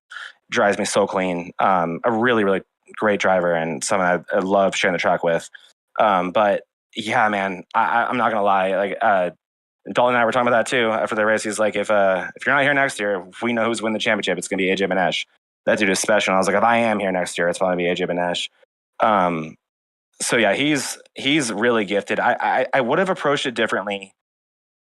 drives me so clean. A really, really great driver, and someone I love sharing the track with. But yeah, man, I'm not gonna lie. Like Dalton and I were talking about that too after the race. He's like, if you're not here next year, if we know who's winning the championship, it's gonna be AJ Benesh. That dude is special. And I was like, if I am here next year, it's probably gonna be AJ Benesh. So yeah, he's really gifted. I would have approached it differently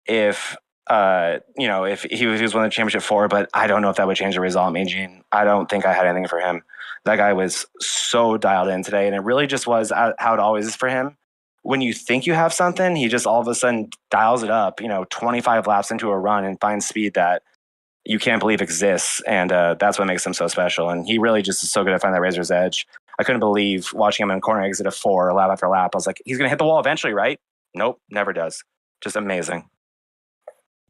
if if he was winning the championship 4, but I don't know if that would change the result. Mean Gene, I don't think I had anything for him. That guy was so dialed in today, and it really just was how it always is for him. When you think you have something, he just all of a sudden dials it up, 25 laps into a run and finds speed that you can't believe exists. And that's what makes him so special. And he really just is so good at finding that razor's edge. I couldn't believe watching him in corner exit of 4 lap after lap. I was like, he's going to hit the wall eventually, right? Nope, never does. Just amazing.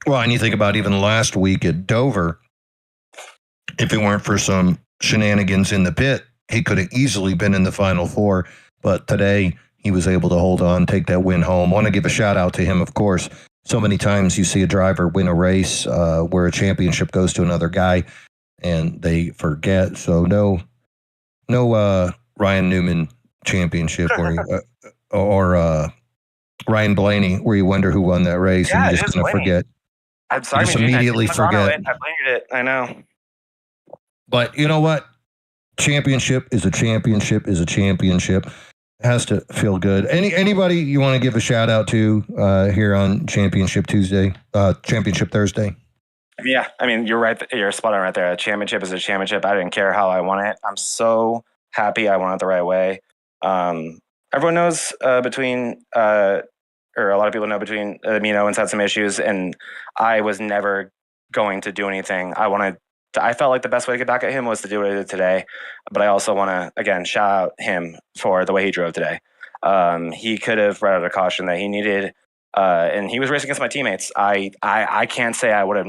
Well, and you think about even last week at Dover, if it weren't for some shenanigans in the pit, he could have easily been in the Final 4. But today, he was able to hold on, take that win home. I want to give a shout out to him, of course. So many times you see a driver win a race where a championship goes to another guy and they forget. So no Ryan Newman championship or Ryan Blaney where you wonder who won that race and you just kind of forget. I'm sorry, you just immediately forget. I blamed it. I know. But you know what? Championship is a championship is a championship. Has to feel good. Anybody you want to give a shout out to here on Championship Thursday? Yeah, I mean, you're right. You're spot on right there. A championship is a championship. I didn't care how I won it. I'm so happy I won it the right way. Everyone knows or a lot of people know between me and Owens had some issues, and I was never going to do anything. I felt like the best way to get back at him was to do what I did today. But I also want to, again, shout out him for the way he drove today. He could have brought out a caution that he needed, and he was racing against my teammates. I can't say I would have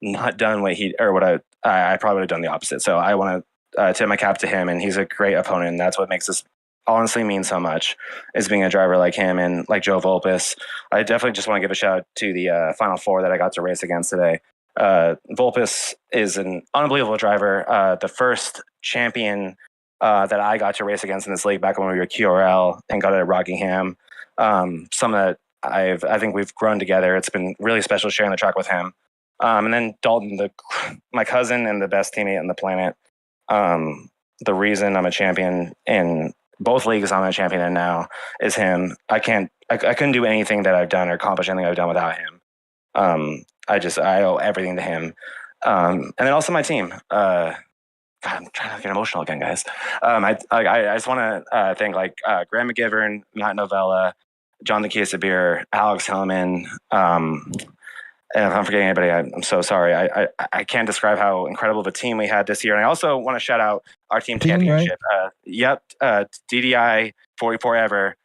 not done what I probably would have done the opposite. So I want to tip my cap to him, and he's a great opponent, and that's what makes this honestly mean so much, is being a driver like him and like Joe Volpis. I definitely just want to give a shout out to the Final 4 that I got to race against today. Volpis is an unbelievable driver. The first champion that I got to race against in this league back when we were QRL and got it at Rockingham. Some that I think we've grown together. It's been really special sharing the track with him. And then Dalton, my cousin and the best teammate on the planet. The reason I'm a champion in both leagues I'm a champion in now is him. I couldn't do anything that I've done or accomplish anything I've done without him. I owe everything to him. And then also my team. God, I'm trying not to get emotional again, guys. I just want to thank Graham McGivern, Matt Novella, John the Case of Beer, Alex Hellman. And if I'm forgetting anybody, I'm so sorry. I can't describe how incredible of a team we had this year. And I also want to shout out our team championship. Right? DDI 44 ever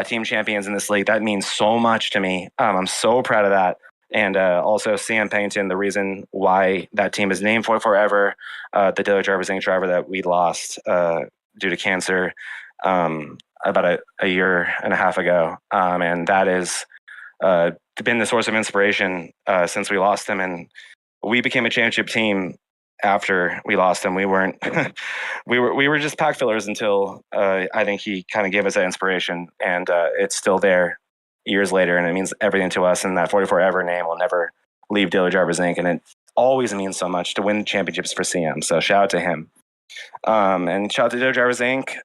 team champions in this league. That means so much to me. I'm so proud of that. And also Sam Pennington, the reason why that team is named 44 ever, the Daily Drivers Inc. driver that we lost due to cancer about a year and a half ago. And that is been the source of inspiration since we lost him, and we became a championship team after we lost him. We weren't we were just pack fillers until I think he kind of gave us that inspiration, and it's still there years later, and it means everything to us. And that 44 ever name will never leave Daily Drivers Inc. And it always means so much to win championships for CM. So shout out to him, and shout out to Daily Drivers Inc.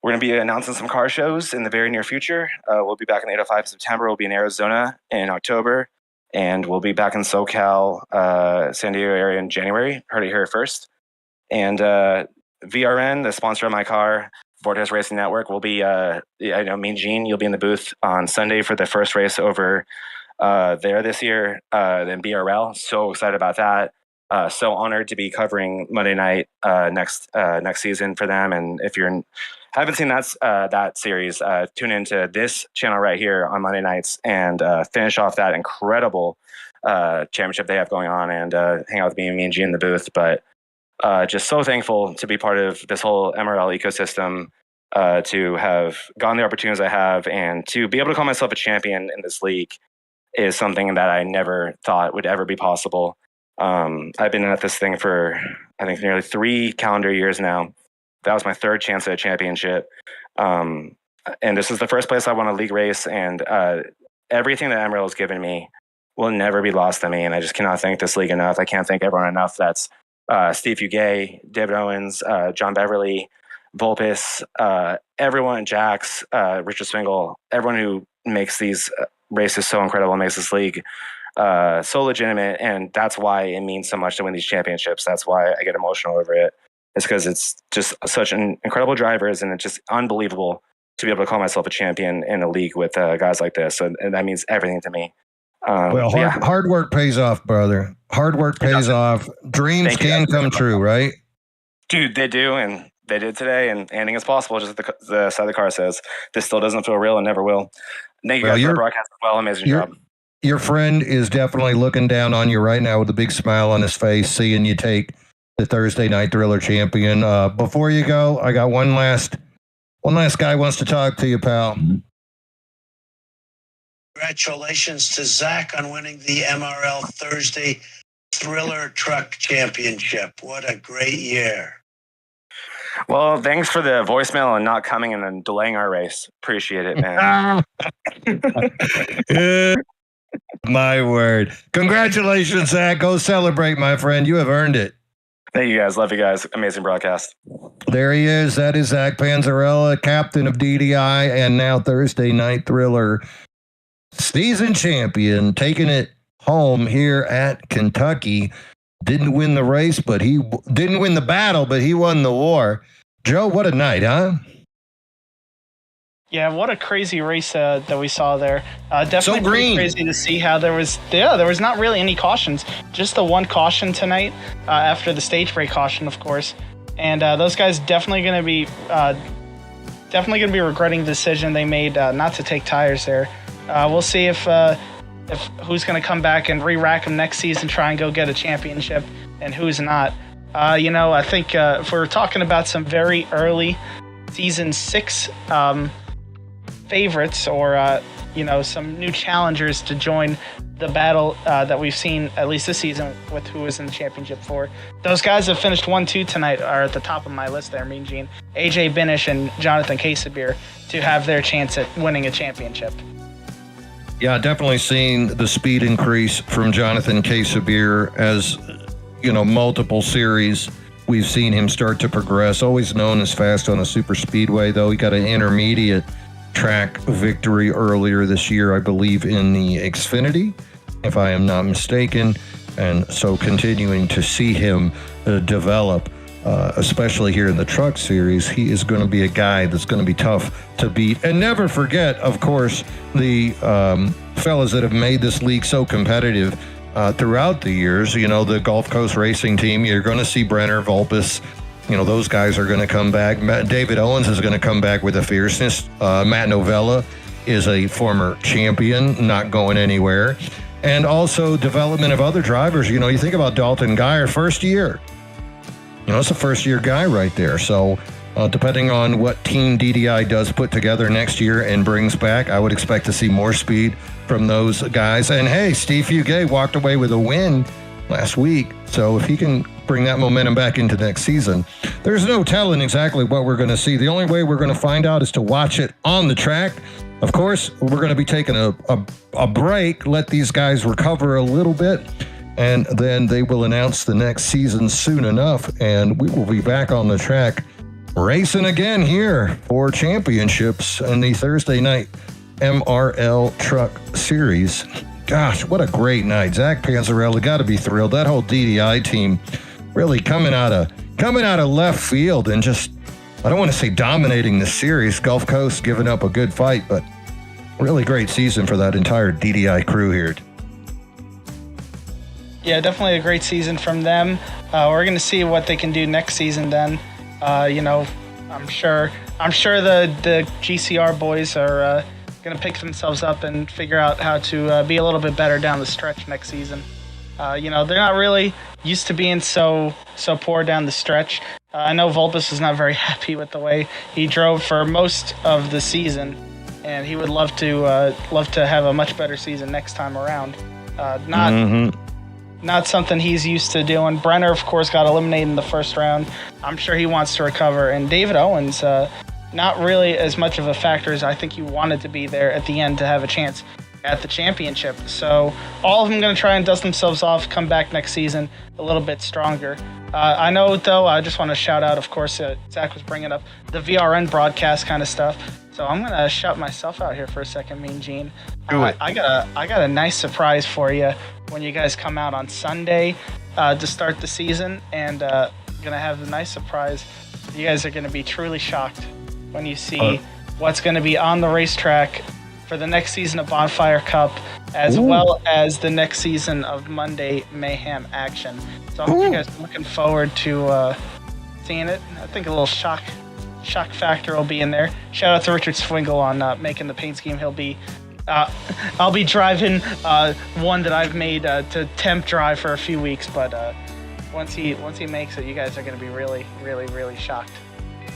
We're going to be announcing some car shows in the very near future. We'll be back in 805 in September. We'll be in Arizona in October. And we'll be back in SoCal, San Diego area in January. Heard it here first. And VRN, the sponsor of my car, Vortex Racing Network, will be, Mean Gene, you'll be in the booth on Sunday for the first race over there this year. Then MRL, so excited about that. So honored to be covering Monday night next season for them. And if you haven't seen that series, tune into this channel right here on Monday nights and finish off that incredible championship they have going on, and hang out with me and G in the booth. But just so thankful to be part of this whole MRL ecosystem, to have gotten the opportunities I have, and to be able to call myself a champion in this league is something that I never thought would ever be possible. I've been at this thing for, I think, nearly 3 calendar years now. That was my 3rd chance at a championship. And this is the first place I won a league race, and everything that MRL has given me will never be lost to me. And I just cannot thank this league enough. I can't thank everyone enough. That's Steve Fugay, David Owens, John Beverly, Volpis, everyone, Jax, Richard Swingle, everyone who makes these races so incredible, makes this league so legitimate. And that's why it means so much to win these championships. That's why I get emotional over it. It's because it's just such an incredible drivers, and it's just unbelievable to be able to call myself a champion in a league with guys like this. And that means everything to me. Hard work pays off, brother. Hard work pays off. Dreams can come true, right? Dude, they do, and they did today, and anything is possible, just as the side of the car says. This still doesn't feel real and never will. Thank you guys for the broadcast as well. Amazing job. Your friend is definitely looking down on you right now with a big smile on his face, seeing you take the Thursday Night Thriller champion. Before you go, I got one last guy wants to talk to you, pal. Congratulations to Zach on winning the MRL Thursday Thriller Truck Championship. What a great year. Well, thanks for the voicemail and not coming and then delaying our race. Appreciate it, man. My word. Congratulations, Zach. Go celebrate, my friend. You have earned it. Thank you, guys. Love you guys. Amazing broadcast. There he is. That is Zach Panzarella, captain of DDI and now Thursday Night Thriller season champion, taking it home here at Kentucky. Didn't win the race, but he didn't win the battle, but he won the war. Joe, what a night, huh? Yeah, what a crazy race that we saw there. Definitely so green. Crazy to see how there was not really any cautions. Just the one caution tonight after the stage break caution, of course. And those guys definitely going to be regretting the decision they made not to take tires there. We'll see if who's going to come back and re-rack them next season, try and go get a championship, and who's not. I think if we're talking about some very early season 6 favorites or some new challengers to join the battle that we've seen at least this season with who was in the championship for. Those guys that finished 1-2 tonight are at the top of my list there, Mean Gene, AJ Binish and Jonathan Casabir, to have their chance at winning a championship. Yeah, definitely seeing the speed increase from Jonathan Casabir as, multiple series. We've seen him start to progress, always known as fast on a super speedway, though. He got an intermediate track victory earlier this year, I believe, in the Xfinity, if I am not mistaken. And so continuing to see him develop, especially here in the truck series, he is going to be a guy that's going to be tough to beat. And never forget, of course, the fellas that have made this league so competitive throughout the years. The Gulf Coast Racing Team, you're going to see Brenner, Volpis, those guys are going to come back. David Owens is going to come back with a fierceness. Matt Novella is a former champion, not going anywhere. And also development of other drivers. You think about Dalton Geyer, first year. It's a first-year guy right there. So depending on what Team DDI does put together next year and brings back, I would expect to see more speed from those guys. And hey, Steve Fugay walked away with a win last week. So if he can bring that momentum back into next season, there's no telling exactly what we're going to see. The only way we're going to find out is to watch it on the track. Of course, we're going to be taking a break, let these guys recover a little bit, and then they will announce the next season soon enough, and we will be back on the track racing again here for championships in the Thursday night MRL Truck Series. Gosh, what a great night. Zach Panzarella got to be thrilled. That whole DDI team really coming out of left field and just, I don't want to say dominating the series. Gulf Coast giving up a good fight, but Really great season for that entire DDI crew here. Yeah, definitely a great season from them. We're going to see what they can do next season then. I'm sure the GCR boys are going to pick themselves up and figure out how to be a little bit better down the stretch next season. They're not really used to being so poor down the stretch. I know Vulpes is not very happy with the way he drove for most of the season, and he would love to have a much better season next time around. Not something he's used to doing. Brenner, of course, got eliminated in the first round. I'm sure he wants to recover. And David Owens, not really as much of a factor as I think he wanted to be there at the end to have a chance at the championship. So all of them going to try and dust themselves off, come back next season a little bit stronger. I know, though, I just want to shout out, of course, Zach was bringing up the VRN broadcast kind of stuff. So I'm going to shout myself out here for a second, Mean Gene. I got a nice surprise for you when you guys come out on Sunday to start the season, and going to have a nice surprise. You guys are going to be truly shocked when you see what's going to be on the racetrack for the next season of Bonfire Cup, as well as the next season of Monday Mayhem action. So I hope you guys are looking forward to seeing it. I think a little shock factor will be in there. Shout out to Richard Swingle on making the paint scheme. I'll be driving one that I've made to temp drive for a few weeks, but once he makes it, you guys are going to be really, really, really shocked.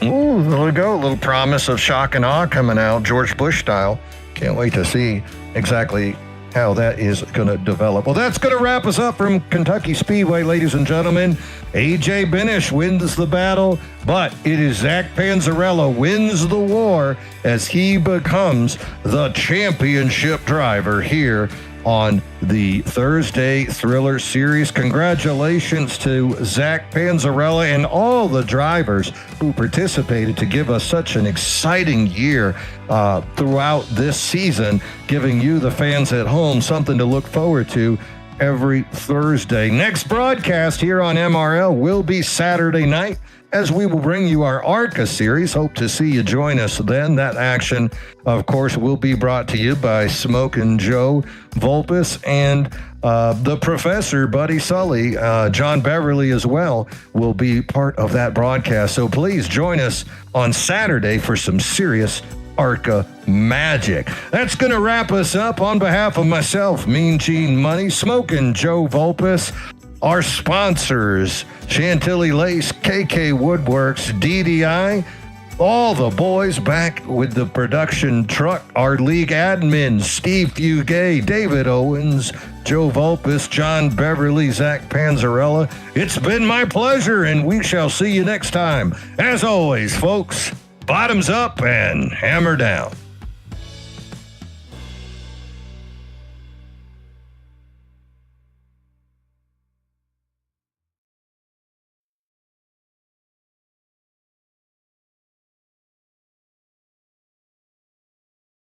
Ooh, there we go. A little promise of shock and awe coming out, George Bush style. Can't wait to see exactly how that is going to develop. Well, that's going to wrap us up from Kentucky Speedway, ladies and gentlemen. AJ Benish wins the battle, but it is Zach Panzarella wins the war as he becomes the championship driver here on the Thursday Thriller Series. Congratulations to Zach Panzarella and all the drivers who participated to give us such an exciting year throughout this season, giving you, the fans at home, something to look forward to every Thursday. Next broadcast here on MRL will be Saturday night, as we will bring you our ARCA series. Hope to see you join us then. That action, of course, will be brought to you by Smokin' Joe Vulpes and the Professor, Buddy Sully. John Beverly as well will be part of that broadcast. So please join us on Saturday for some serious ARCA magic. That's going to wrap us up. On behalf of myself, Mean Gene Money, Smokin' Joe Vulpes, our sponsors, Chantilly Lace, KK Woodworks, DDI, all the boys back with the production truck, our league admins, Steve Fugay, David Owens, Joe Vulpes, John Beverly, Zach Panzarella. It's been my pleasure, and we shall see you next time. As always, folks, bottoms up and hammer down.